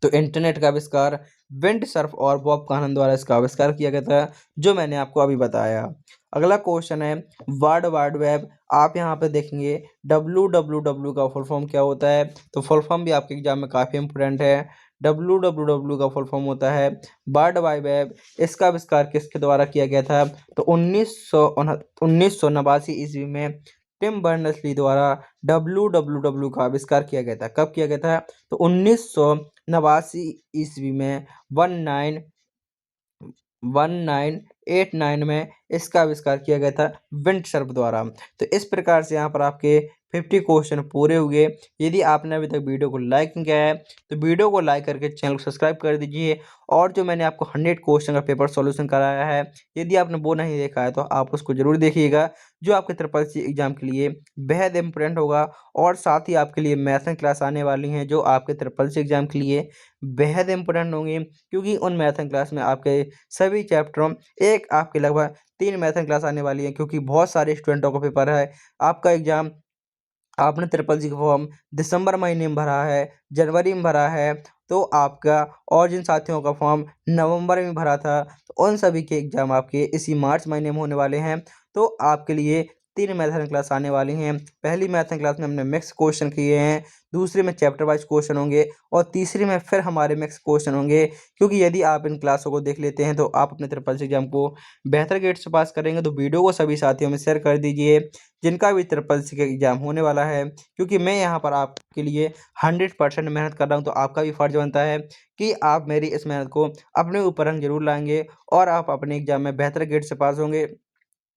[SPEAKER 1] तो इंटरनेट का आविष्कार विंड सर्फ और बॉब कानन द्वारा इसका आविष्कार किया गया था, जो मैंने आपको अभी बताया। अगला क्वेश्चन है वर्ल्ड वाइड वेब। आप यहाँ पे देखेंगे WWW का फुल फॉर्म क्या होता है, तो फुल फॉर्म भी आपके एग्जाम में काफ़ी इंपोर्टेंट है। WWW का फुल फॉर्म होता है वर्ल्ड वाइड वेब। इसका आविष्कार किसके द्वारा किया गया था, तो 1989 ईस्वी में टिम बर्नर्स-ली द्वारा WWW का आविष्कार किया गया था। कब किया गया था, तो 1989 ईस्वी में 1989 में इसका आविष्कार किया गया था विंड सर्फ द्वारा। तो इस प्रकार से यहाँ पर आपके 50 क्वेश्चन पूरे हुए। यदि आपने अभी तक वीडियो को लाइक नहीं किया है तो वीडियो को लाइक करके चैनल को सब्सक्राइब कर दीजिए। और जो मैंने आपको 100 क्वेश्चन का पेपर सॉल्यूशन कराया है, यदि आपने वो नहीं देखा है तो आप उसको जरूर देखिएगा, जो आपके ट्रिपल एग्जाम के लिए बेहद इंपॉर्टेंट होगा। और साथ ही आपके लिए मैथन क्लास आने वाली हैं जो आपके ट्रिपल एग्जाम के लिए बेहद इंपॉर्टेंट होंगी, क्योंकि उन मैथन क्लास में आपके सभी चैप्टरों एक आपके लगभग 3 मैथन क्लास आने वाली है, क्योंकि बहुत सारे स्टूडेंटों का पेपर है। आपका एग्जाम आपने ट्रिपल सी का फॉर्म दिसंबर महीने में भरा है, जनवरी में भरा है, तो आपका और जिन साथियों का फॉर्म नवंबर में भरा था, तो उन सभी के एग्जाम आपके इसी मार्च महीने में होने वाले हैं। तो आपके लिए 3 मैथन क्लास आने वाली हैं। पहली मैथन क्लास में हमने मिक्स क्वेश्चन किए हैं, दूसरे में चैप्टर वाइज क्वेश्चन होंगे और तीसरे में फिर हमारे मिक्स क्वेश्चन होंगे। क्योंकि यदि आप इन क्लासों को देख लेते हैं तो आप अपने ट्रिपल सी एग्जाम को बेहतर ग्रेड से पास करेंगे। तो वीडियो को सभी साथियों में शेयर कर दीजिए जिनका भी ट्रिपल सी का एग्जाम होने वाला है, क्योंकि मैं यहाँ पर आपके लिए 100% मेहनत कर रहा हूँ। तो आपका भी फर्ज बनता है कि आप मेरी इस मेहनत को अपने ऊपर रंग जरूर लाएंगे और आप अपने एग्जाम में बेहतर ग्रेड से पास होंगे।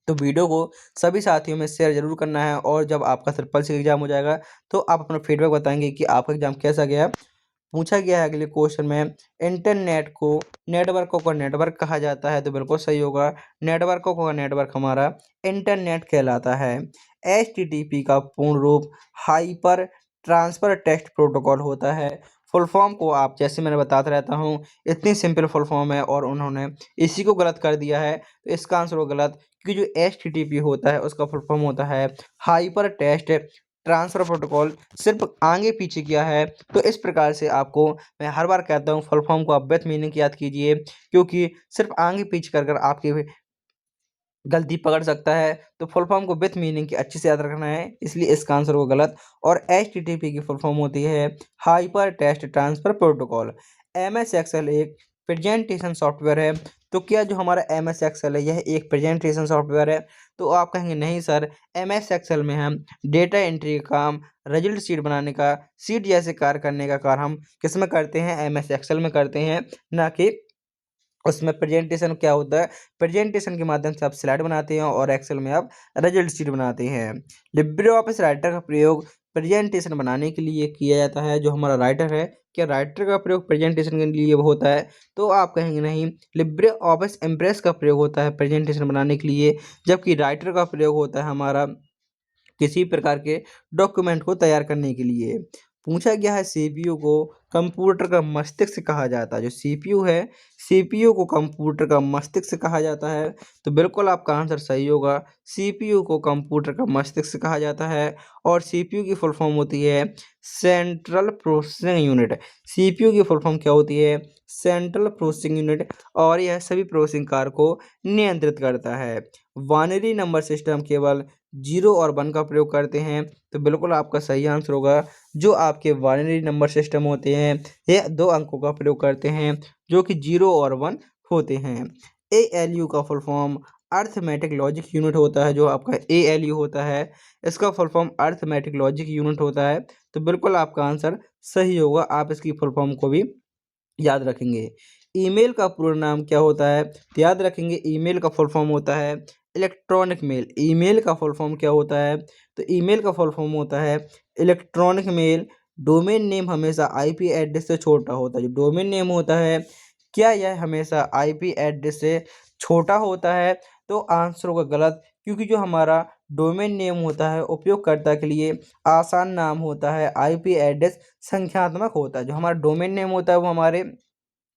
[SPEAKER 1] तो वीडियो को सभी साथियों में शेयर जरूर करना है। और जब आपका ट्रिपल सी एग्जाम हो जाएगा तो आप अपना फीडबैक बताएंगे कि आपका एग्जाम कैसा गया। पूछा गया है अगले क्वेश्चन में, इंटरनेट को नेटवर्कों का नेटवर्क कहा जाता है, तो बिल्कुल सही होगा। नेटवर्कों का नेटवर्क हमारा इंटरनेट कहलाता है। HTTP का पूर्ण रूप हाइपर ट्रांसफर टेक्स्ट प्रोटोकॉल होता है। फुल फॉर्म को आप जैसे मैंने बताता रहता हूँ, इतनी सिंपल फुल फॉर्म है और उन्होंने इसी को गलत कर दिया है, तो इसका आंसर होगा गलत, क्योंकि जो HTTP होता है उसका फुल फॉर्म होता है हाइपर टेक्स्ट ट्रांसफर प्रोटोकॉल। सिर्फ आगे पीछे किया है, तो इस प्रकार से आपको मैं हर बार कहता हूँ फुल फॉर्म को आप विथ मीनिंग याद कीजिए, क्योंकि सिर्फ आगे पीछे कर कर आपकी गलती पकड़ सकता है। तो फुल फॉर्म को विथ मीनिंग की अच्छे से याद रखना है, इसलिए इसका आंसर होगा गलत। और HTTP की फुल फॉर्म होती है hypertext transfer protocol. MS Excel एक प्रेजेंटेशन सॉफ्टवेयर है। तो क्या जो हमारा MS एक्सेल है यह एक प्रेजेंटेशन सॉफ्टवेयर है? तो आप कहेंगे नहीं सर, MS एक्सेल में हम डेटा एंट्री का काम, रिजल्ट शीट बनाने का, सीट जैसे कार्य करने का कार्य हम किस में करते हैं? MS एक्सेल में करते हैं, ना कि उसमें प्रेजेंटेशन क्या होता है? प्रेजेंटेशन के माध्यम से आप स्लाइड बनाते हैं और एक्सेल में आप रिजल्ट शीट बनाते हैं। लिब्रे ऑफिस राइटर का प्रयोग प्रेजेंटेशन बनाने के लिए किया जाता है। जो हमारा राइटर है, क्या राइटर का प्रयोग प्रेजेंटेशन के लिए होता है? तो आप कहेंगे नहीं, लिब्रे ऑफिस इम्प्रेस का प्रयोग होता है प्रेजेंटेशन बनाने के लिए, जबकि राइटर का प्रयोग होता है हमारा किसी प्रकार के डॉक्यूमेंट को तैयार करने के लिए। पूछा गया है CPU को कंप्यूटर का मस्तिष्क कहा जाता है। जो CPU है, CPU को कंप्यूटर का मस्तिष्क कहा जाता है, तो बिल्कुल आपका आंसर सही होगा। CPU को कंप्यूटर का मस्तिष्क कहा जाता है और CPU की फुल फॉर्म होती है सेंट्रल प्रोसेसिंग यूनिट। CPU की फुल फॉर्म क्या होती है? सेंट्रल प्रोसेसिंग यूनिट, और यह सभी प्रोसेसिंग कार्य को नियंत्रित करता है। बाइनरी नंबर सिस्टम केवल 0 और 1 का प्रयोग करते हैं, तो बिल्कुल आपका सही आंसर होगा। जो आपके बाइनरी नंबर सिस्टम होते हैं ये 2 अंकों का प्रयोग करते हैं, जो कि 0 और 1 होते हैं। ALU का full form arithmetic logic unit होता है। जो आपका ALU होता है, इसका full form arithmetic logic unit होता है, तो बिल्कुल आपका आंसर सही होगा। आप इसकी फुल फॉर्म को भी याद रखेंगे। ईमेल का पूर्ण नाम क्या होता है? तो याद रखेंगे, ईमेल का फुल फॉर्म होता है इलेक्ट्रॉनिक मेल। ईमेल का फुल फॉर्म क्या होता है? तो ईमेल का फुल फॉर्म होता है इलेक्ट्रॉनिक मेल। डोमेन नेम हमेशा IP एड्रेस से छोटा होता है। जो डोमेन नेम होता है, क्या यह हमेशा IP एड्रेस से छोटा होता है? तो आंसर होगा गलत, क्योंकि जो हमारा डोमेन नेम होता है उपयोगकर्ता के लिए आसान नाम होता है, IP एड्रेस संख्यात्मक होता है। जो हमारा डोमेन नेम होता है वो हमारे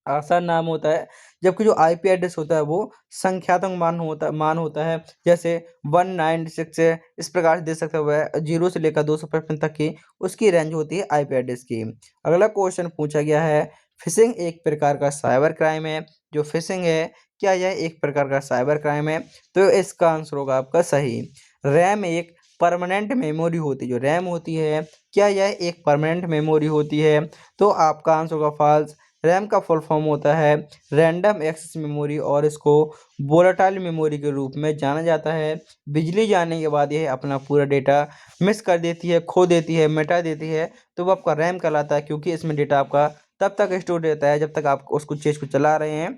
[SPEAKER 1] आसान नाम होता है, जबकि जो IP एड्रेस होता है वो संख्यात्मक मान होता है। जैसे 196 है, इस प्रकार से दे सकते हुए 0 से लेकर 255 तक की उसकी रेंज होती है IP एड्रेस की। अगला क्वेश्चन पूछा गया है, फिशिंग एक प्रकार का साइबर क्राइम है। जो फिशिंग है, क्या यह एक प्रकार का साइबर क्राइम है? तो इसका आंसर होगा आपका सही। रैम एक परमानेंट मेमोरी होती है। जो रैम होती है, क्या यह एक परमानेंट मेमोरी होती है? तो आपका आंसर होगा फॉल्स। रैम का फुल फॉर्म होता है रैंडम एक्सेस मेमोरी, और इसको वोलेटाइल मेमोरी के रूप में जाना जाता है। बिजली जाने के बाद यह अपना पूरा डेटा मिस कर देती है, खो देती है, मिटा देती है, तो वो आपका रैम कहलाता है, क्योंकि इसमें डेटा आपका तब तक स्टोर रहता है जब तक आप उसको चीज़ को चला रहे हैं,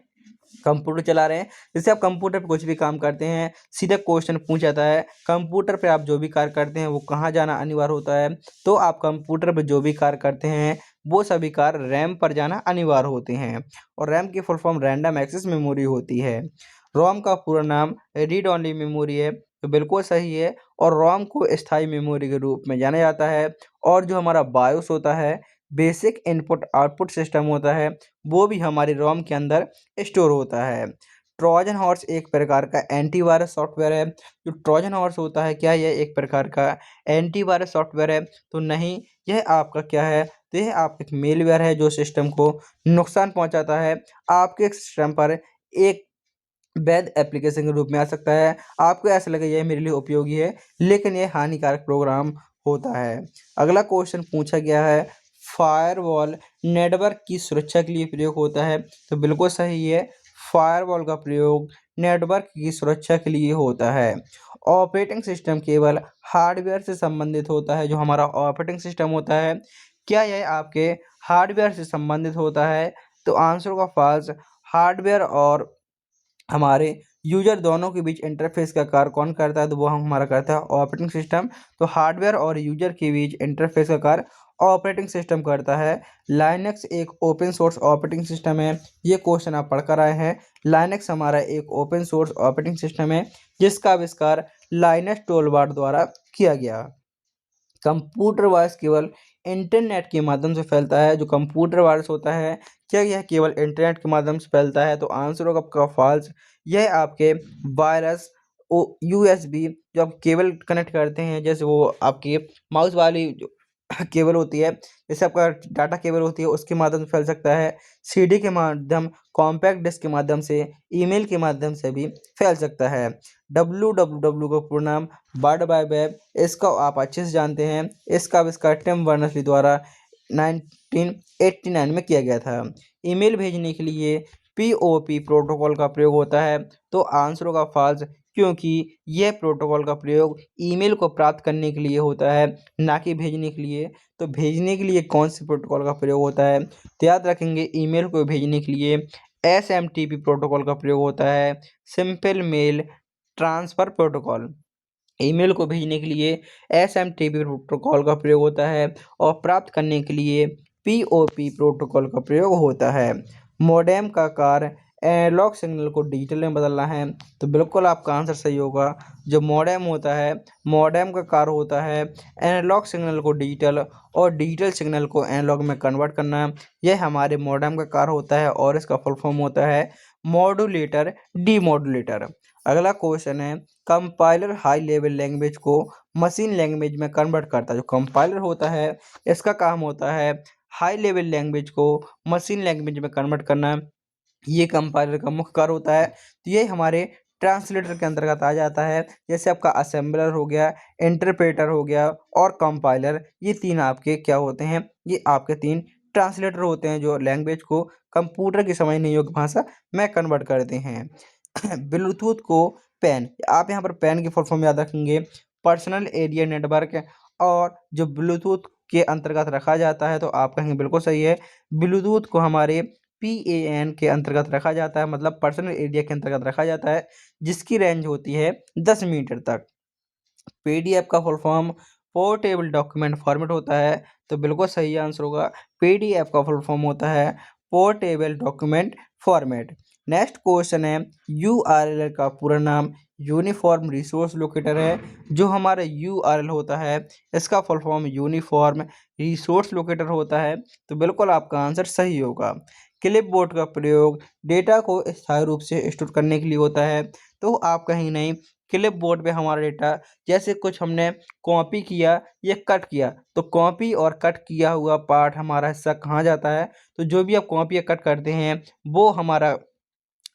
[SPEAKER 1] कंप्यूटर चला रहे हैं। जैसे आप कंप्यूटर पे कुछ भी काम करते हैं, सीधा क्वेश्चन पूछ जाता है कंप्यूटर पे आप जो भी कार्य करते हैं वो कहाँ जाना अनिवार्य होता है? तो आप कंप्यूटर पे जो भी कार्य करते हैं वो सभी कार्य रैम पर जाना अनिवार्य होते हैं, और रैम की full form random access memory होती है। रोम का पूरा नाम रीड ओनली मेमोरी है, तो बिल्कुल सही है, और रोम को स्थायी मेमोरी के रूप में जाना जाता है। और जो हमारा बायोस होता है, बेसिक इनपुट आउटपुट सिस्टम होता है, वो भी हमारे रोम के अंदर स्टोर होता है। ट्रोजन हॉर्स एक प्रकार का एंटीवायरस सॉफ्टवेयर है। जो ट्रोजन हॉर्स होता है, क्या यह एक प्रकार का एंटीवायरस सॉफ्टवेयर है? तो नहीं, यह आपका क्या है? तो यह आप एक मेलवेयर है जो सिस्टम को नुकसान पहुंचाता है। आपके सिस्टम पर एक वैध एप्लीकेशन के रूप में आ सकता है। आपको ऐसा लगे यह मेरे लिए उपयोगी है, लेकिन यह हानिकारक प्रोग्राम होता है। अगला क्वेश्चन पूछा गया है, फायरवॉल नेटवर्क की सुरक्षा के लिए प्रयोग होता है। तो बिल्कुल सही है, फायरवॉल का प्रयोग नेटवर्क की सुरक्षा के लिए होता है। ऑपरेटिंग सिस्टम केवल हार्डवेयर से संबंधित होता है। जो हमारा ऑपरेटिंग सिस्टम होता है, क्या यह आपके हार्डवेयर से संबंधित होता है? तो आंसर का फॉल्स। हार्डवेयर और हमारे यूजर दोनों के बीच इंटरफेस का कार्य कौन करता है? तो वो हमारा करता है ऑपरेटिंग सिस्टम। तो हार्डवेयर और यूजर के बीच इंटरफेस का कार्य ऑपरेटिंग सिस्टम करता है? लाइनक्स एक ओपन सोर्स ऑपरेटिंग सिस्टम है। ये क्वेश्चन आप पढ़कर आए हैं। लाइनक्स हमारा एक ओपन सोर्स ऑपरेटिंग सिस्टम है जिसका आविष्कार लाइनस टोरवाल्ड्स द्वारा किया गया। कंप्यूटर वायरस केवल इंटरनेट के माध्यम से फैलता है। जो कंप्यूटर वायरस होता है, क्या यह केवल इंटरनेट के माध्यम से फैलता है? तो आंसर होगा आपका फॉल्स। यह आपके वायरस यूएसबी जो आप केबल कनेक्ट करते हैं, जैसे वो आपकी माउस वाली जो केबल होती है, जैसे आपका डाटा केबल होती है, उसके माध्यम से फैल सकता है। सीडी के माध्यम, कॉम्पैक्ट डिस्क के माध्यम से, ईमेल के माध्यम से भी फैल सकता है। www का पूर्ण नाम वर्ल्ड वाइड वेब, इसका आप अच्छे से जानते हैं। इसका आविष्कार टिम बर्नर्स-ली द्वारा 1989 में किया गया था। ईमेल भेजने के लिए पीओपी प्रोटोकॉल का प्रयोग होता है। तो आंसर होगा फॉल्स, क्योंकि यह प्रोटोकॉल का प्रयोग ईमेल को प्राप्त करने के लिए होता है, ना कि भेजने के लिए। तो भेजने के लिए कौन से प्रोटोकॉल का प्रयोग होता है? तो याद रखेंगे, ईमेल को भेजने के लिए एसएमटीपी प्रोटोकॉल का प्रयोग होता है, simple mail transfer protocol. Email को भेजने के लिए एसएमटीपी प्रोटोकॉल का प्रयोग होता है और प्राप्त करने के लिए पीओपी प्रोटोकॉल का प्रयोग होता है। मॉडेम का कार्य एनालॉग सिग्नल को डिजिटल में बदलना है। तो बिल्कुल आपका आंसर सही होगा। जो मॉडेम होता है, मॉडेम का कार्य होता है एनालॉग सिग्नल को डिजिटल और डिजिटल सिग्नल को एनालॉग में कन्वर्ट करना। यह हमारे मॉडेम का कार्य होता है और इसका फुल फॉर्म होता है मॉड्यूलेटर डीमॉड्यूलेटर। अगला क्वेश्चन है, कंपाइलर हाई लेवल लैंग्वेज को मशीन लैंग्वेज में कन्वर्ट करता है। जो कंपाइलर होता है, इसका काम होता है हाई लेवल लैंग्वेज को मशीन लैंग्वेज में कन्वर्ट करना। ये कंपाइलर का मुख्य कार्य होता है। तो ये हमारे ट्रांसलेटर के अंतर्गत आ जाता है। जैसे आपका असेंबलर हो गया, इंटरप्रेटर हो गया और कंपाइलर, ये तीन आपके क्या होते हैं? ये आपके तीन ट्रांसलेटर होते हैं जो लैंग्वेज को कंप्यूटर की समझने योग्य भाषा में कन्वर्ट करते हैं। ब्लूटूथ को पैन, आप यहाँ पर पैन की फुल फॉर्म याद रखेंगे, पर्सनल एरिया नेटवर्क। और जो ब्लूटूथ के अंतर्गत रखा जाता है, तो आप कहेंगे बिल्कुल सही है, ब्लूटूथ को हमारे PAN के अंतर्गत रखा जाता है, मतलब पर्सनल एरिया के अंतर्गत रखा जाता है, जिसकी रेंज होती है 10 मीटर तक। पीडीएफ का full form portable document format होता है। तो बिल्कुल सही आंसर होगा, पीडीएफ का फुल फॉर्म होता है portable document format. Next question है, यूआरएल का पूरा नाम यूनिफॉर्म रिसोर्स लोकेटर है। जो हमारा यूआरएल होता है, इसका full form uniform resource locator होता है। तो बिल्कुल आपका आंसर सही होगा। क्लिपबोर्ड का प्रयोग डेटा को स्थायी रूप से स्टोर करने के लिए होता है। तो आप कहीं नहीं, क्लिपबोर्ड पे हमारा डेटा, जैसे कुछ हमने कॉपी किया या कट किया, तो कॉपी और कट किया हुआ पार्ट हमारा हिस्सा कहाँ जाता है? तो जो भी आप कॉपी या कट करते हैं, वो हमारा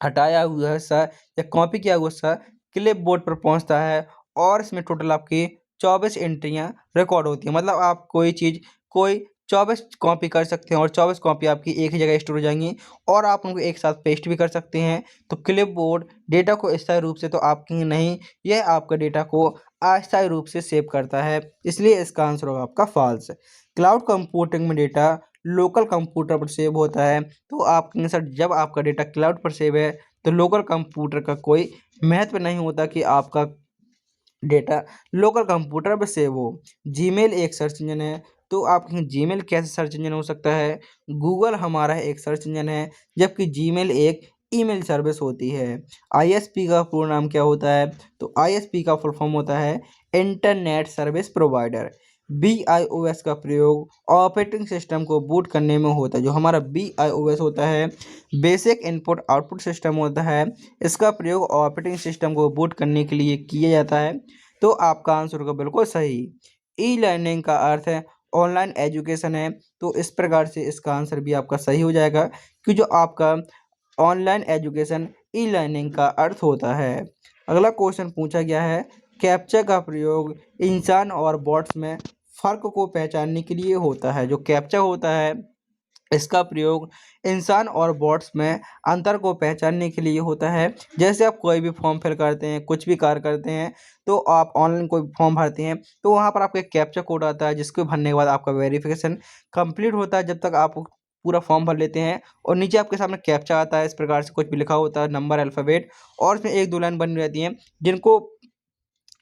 [SPEAKER 1] हटाया हुआ हिस्सा या कॉपी किया हुआ हिस्सा क्लिपबोर्ड पर पहुंचता है। और इसमें टोटल आपकी 24 एंट्रियां रिकॉर्ड होती हैं। मतलब आप कोई चीज़, कोई 24 कॉपी कर सकते हैं और 24 कॉपी आपकी एक ही जगह स्टोर हो जाएंगी और आप उनको एक साथ पेस्ट भी कर सकते हैं। तो क्लिपबोर्ड डेटा को स्थायी रूप से, तो आपकी नहीं, यह आपका डेटा को अस्थायी रूप से सेव करता है, इसलिए इसका आंसर होगा आपका फॉल्स। क्लाउड कंप्यूटिंग में डेटा लोकल कंप्यूटर पर सेव होता है। तो आप कहेंगे सर, जब आपका डेटा क्लाउड पर सेव है तो लोकल कंप्यूटर का कोई महत्व नहीं होता कि आपका डेटा लोकल कंप्यूटर पर सेव हो। जीमेल एक सर्च इंजन है। तो आप कहेंगे जीमेल कैसे सर्च इंजन हो सकता है? गूगल हमारा एक सर्च इंजन है, जबकि जीमेल एक ईमेल सर्विस होती है। आईएसपी का पूर्ण नाम क्या होता है? तो आईएसपी का फुल फॉर्म होता है इंटरनेट सर्विस प्रोवाइडर। BIOS का प्रयोग ऑपरेटिंग सिस्टम को बूट करने में होता है। जो हमारा BIOS होता है, बेसिक इनपुट आउटपुट सिस्टम होता है, इसका प्रयोग ऑपरेटिंग सिस्टम को बूट करने के लिए किया जाता है। तो आपका आंसर होगा बिल्कुल सही। ई लर्निंग का अर्थ है ऑनलाइन एजुकेशन है। तो इस प्रकार से इसका आंसर भी आपका सही हो जाएगा, कि जो आपका ऑनलाइन एजुकेशन ई लर्निंग का अर्थ होता है। अगला क्वेश्चन पूछा गया है, कैप्चा का प्रयोग इंसान और बॉट्स में फ़र्क को पहचानने के लिए होता है। जो कैप्चा होता है, इसका प्रयोग इंसान और बॉट्स में अंतर को पहचानने के लिए होता है। जैसे आप कोई भी फॉर्म फिल करते हैं, कुछ भी कार्य करते हैं, तो आप ऑनलाइन कोई फॉर्म भरते हैं, तो वहाँ पर आपका एक कैप्चा कोड आता है, जिसको भरने के बाद आपका वेरिफिकेशन कंप्लीट होता है। जब तक आप पूरा फॉर्म भर लेते हैं और नीचे आपके सामने कैप्चा आता है, इस प्रकार से कुछ भी लिखा होता है, नंबर, अल्फ़ाबेट, और उसमें 1-2 लाइन बनी रहती हैं, जिनको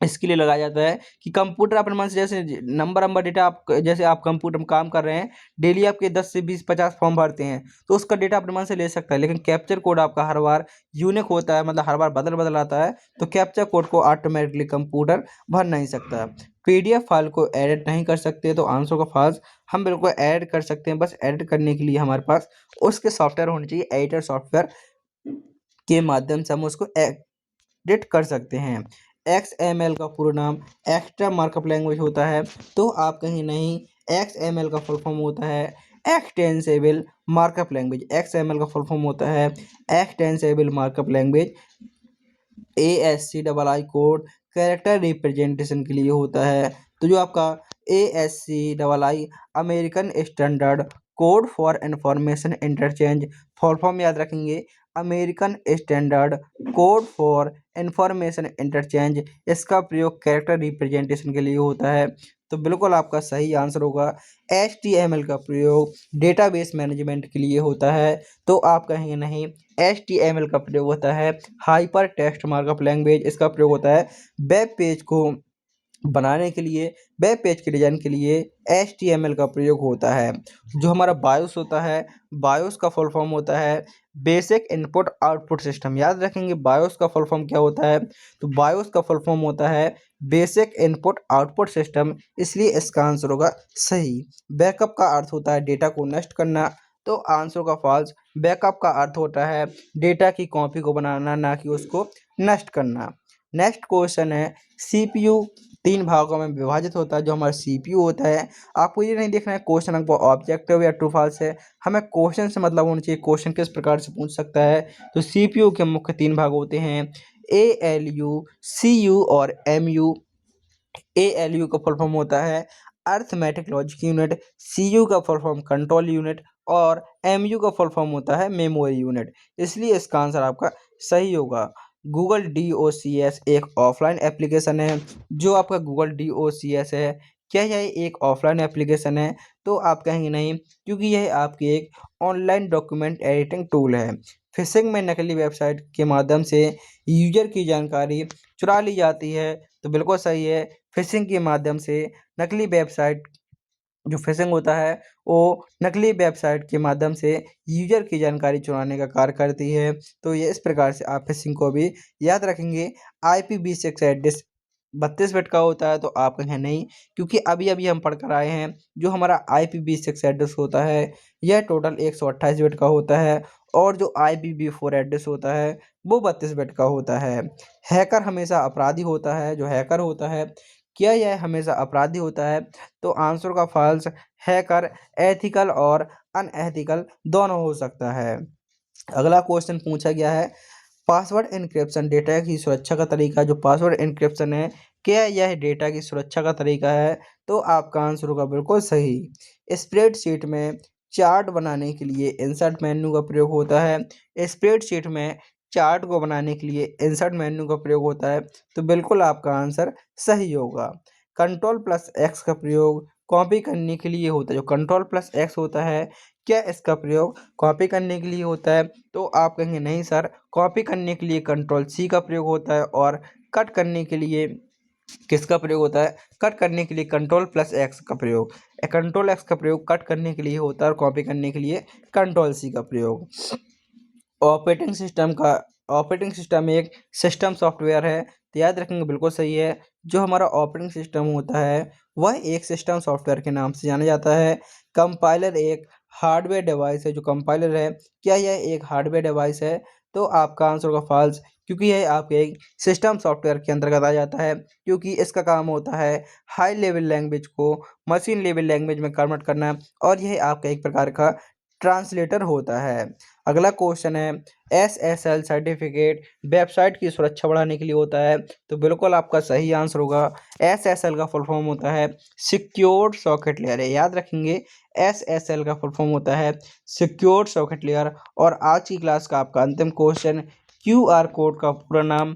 [SPEAKER 1] इसके लिए लगाया जाता है कि कंप्यूटर अपने मन से जैसे नंबर नंबर डेटा आप जैसे आप कंप्यूटर में काम कर रहे हैं, डेली आपके 10 से 20 50 फॉर्म भरते हैं, तो उसका डेटा अपने मन से ले सकता है। लेकिन कैप्चर कोड आपका हर बार यूनिक होता है, मतलब हर बार बदल बदल आता है, तो कैप्चर कोड को ऑटोमेटिकली कंप्यूटर भर नहीं सकता। पीडीएफ फाइल को एडिट नहीं कर सकते, तो आंसर का फाइल्स हम बिल्कुल ऐड कर सकते हैं। बस एडिट करने के लिए हमारे पास उसके सॉफ्टवेयर होने चाहिए, एडिटर सॉफ्टवेयर के माध्यम से हम उसको एडिट कर सकते हैं। XML का पूरा नाम एक्स्ट्रा मार्कअप लैंग्वेज होता है, तो आप कहीं नहीं, XML का फुल फॉर्म होता है एक्सटेंसिबल मार्कअप लैंग्वेज। XML का फुल फॉर्म होता है extensible markup language. ASCII code character representation के लिए होता है। तो जो आपका ASCII American standard code for information interchange, full form याद रखेंगे, American standard code for information interchange. इसका प्रयोग कैरेक्टर रिप्रेजेंटेशन के लिए होता है। तो बिल्कुल आपका सही आंसर होगा HTML का प्रयोग डेटाबेस मैनेजमेंट के लिए होता है। तो आप कहेंगे नहीं, HTML का प्रयोग होता है हाइपर टेक्स्ट मार्कअप लैंग्वेज। इसका प्रयोग होता है वेब पेज को बनाने के लिए, वेब पेज के डिजाइन के लिए HTML का प्रयोग होता है। जो हमारा बायोस होता है, बायोस का फुल फॉर्म होता है बेसिक इनपुट आउटपुट सिस्टम। याद रखेंगे बायोस का फुल फॉर्म क्या होता है, तो बायोस का फुल फॉर्म होता है बेसिक इनपुट आउटपुट सिस्टम, इसलिए इसका आंसर होगा सही। बैकअप का अर्थ होता है डेटा को नष्ट करना, तो आंसर का फॉल्स। बैकअप का अर्थ होता है डेटा की कॉपी को बनाना, ना कि उसको नष्ट करना। नेक्स्ट क्वेश्चन है, CPU 3 भागों में विभाजित होता है। जो हमारा CPU होता है, आपको ये नहीं देखना है क्वेश्चन आपको ऑब्जेक्टिव या ट्रू फॉल्स है, हमें क्वेश्चन से मतलब होना चाहिए, क्वेश्चन किस प्रकार से पूछ सकता है। तो CPU के मुख्य 3 भाग होते हैं, ALU, CU और MU। ALU का फुल फॉर्म होता है अर्थमेटिक लॉजिक यूनिट, CU का फुल फॉर्म कंट्रोल यूनिट और MU का फुल फॉर्म होता है मेमोरी यूनिट। इसलिए इसका आंसर आपका सही होगा। गूगल DOCS एक ऑफलाइन एप्लीकेशन है। जो आपका गूगल DOCS है, क्या यह एक ऑफलाइन एप्लीकेशन है, तो आप कहेंगे नहीं, क्योंकि यह आपकी एक ऑनलाइन डॉक्यूमेंट एडिटिंग टूल है। फिशिंग में नकली वेबसाइट के माध्यम से यूजर की जानकारी चुरा ली जाती है, तो बिल्कुल सही है। फिशिंग के माध्यम से नकली वेबसाइट, जो फिशिंग होता है वो नकली वेबसाइट के माध्यम से यूजर की जानकारी चुराने का कार्य करती है। तो ये इस प्रकार से आप फिशिंग को भी याद रखेंगे। IPv6 एड्रेस 32 बिट का होता है, तो आप कहें नहीं, क्योंकि अभी अभी हम पढ़ कर आए हैं जो हमारा IPv6 एड्रेस होता है यह टोटल 128 बिट का होता है, और जो IPv4 एड्रेस होता है वो 32 बिट का होता है। हैकर हमेशा अपराधी होता है। जो हैकर होता है, क्या यह हमेशा अपराधी होता है, तो आंसर का फॉल्स। हैकर एथिकल और अनएथिकल दोनों हो सकता है। अगला क्वेश्चन पूछा गया है, पासवर्ड एन्क्रिप्शन डेटा की सुरक्षा का तरीका। जो पासवर्ड एन्क्रिप्शन है, क्या यह डेटा की सुरक्षा का तरीका है, तो आपका आंसर होगा बिल्कुल सही। स्प्रेडशीट में चार्ट बनाने के लिए इंसर्ट मेन्यू का प्रयोग होता है। स्प्रेडशीट में चार्ट को बनाने के लिए इंसर्ट मेन्यू का प्रयोग होता है, तो बिल्कुल आपका आंसर सही होगा। कंट्रोल प्लस एक्स का प्रयोग कॉपी करने के लिए होता है। जो कंट्रोल प्लस एक्स होता है, क्या इसका प्रयोग कॉपी करने के लिए होता है, तो आप कहेंगे नहीं सर, कॉपी करने के लिए कंट्रोल C का प्रयोग होता है, और कट करने के लिए किसका प्रयोग होता है, कट करने के लिए कंट्रोल प्लस एक्स का प्रयोग। कंट्रोल एक्स का प्रयोग कट करने के लिए होता है, और कॉपी करने के लिए कंट्रोल C का प्रयोग। ऑपरेटिंग सिस्टम एक सिस्टम सॉफ्टवेयर है, तो याद रखेंगे बिल्कुल सही है। जो हमारा ऑपरेटिंग सिस्टम होता है वह एक सिस्टम सॉफ्टवेयर के नाम से जाना जाता है। कंपाइलर एक हार्डवेयर डिवाइस है। जो कंपाइलर है, क्या यह एक हार्डवेयर डिवाइस है, तो आपका आंसर होगा फॉल्स, क्योंकि यह आपके एक सिस्टम सॉफ्टवेयर के अंतर्गत आ जाता है। क्योंकि इसका काम होता है हाई लेवल लैंग्वेज को मशीन लेवल लैंग्वेज में कन्वर्ट करना, और यह आपका एक प्रकार का ट्रांसलेटर होता है। अगला क्वेश्चन है, SSL सर्टिफिकेट वेबसाइट की सुरक्षा बढ़ाने के लिए होता है, तो बिल्कुल आपका सही आंसर होगा। SSL का फुल फॉर्म होता है सिक्योर्ड सॉकेट लेयर है। याद रखेंगे, SSL का फुल फॉर्म होता है सिक्योर्ड सॉकेट लेयर। और आज की क्लास का आपका अंतिम क्वेश्चन, QR कोड का पूरा नाम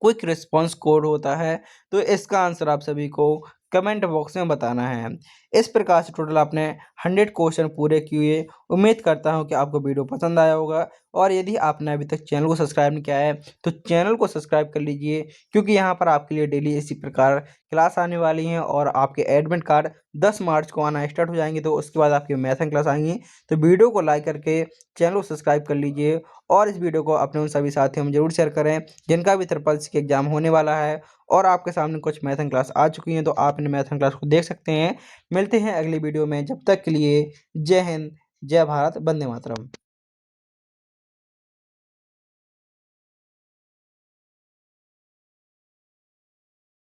[SPEAKER 1] क्विक रिस्पॉन्स कोड होता है, तो इसका आंसर आप सभी को कमेंट बॉक्स में बताना है। इस प्रकार से टोटल आपने 100 क्वेश्चन पूरे किए। उम्मीद करता हूँ कि आपको वीडियो पसंद आया होगा, और यदि आपने अभी तक चैनल को सब्सक्राइब नहीं किया है तो चैनल को सब्सक्राइब कर लीजिए, क्योंकि यहाँ पर आपके लिए डेली इसी प्रकार क्लास आने वाली हैं और आपके एडमिट कार्ड 10 मार्च को आना स्टार्ट हो जाएंगे। तो उसके बाद आपकी मैथन क्लास आएंगी। तो वीडियो को लाइक करके चैनल को सब्सक्राइब कर लीजिए और इस वीडियो को अपने उन सभी साथियों में जरूर शेयर करें जिनका भी ट्रिपल सी एग्जाम होने वाला है और आपके सामने कुछ मैथन क्लास आ चुकी हैं, तो आप इन मैथन क्लास को देख सकते हैं। मिलते हैं अगली वीडियो में, जब तक के लिए जय हिंद, जय भारत, वंदे मातरम।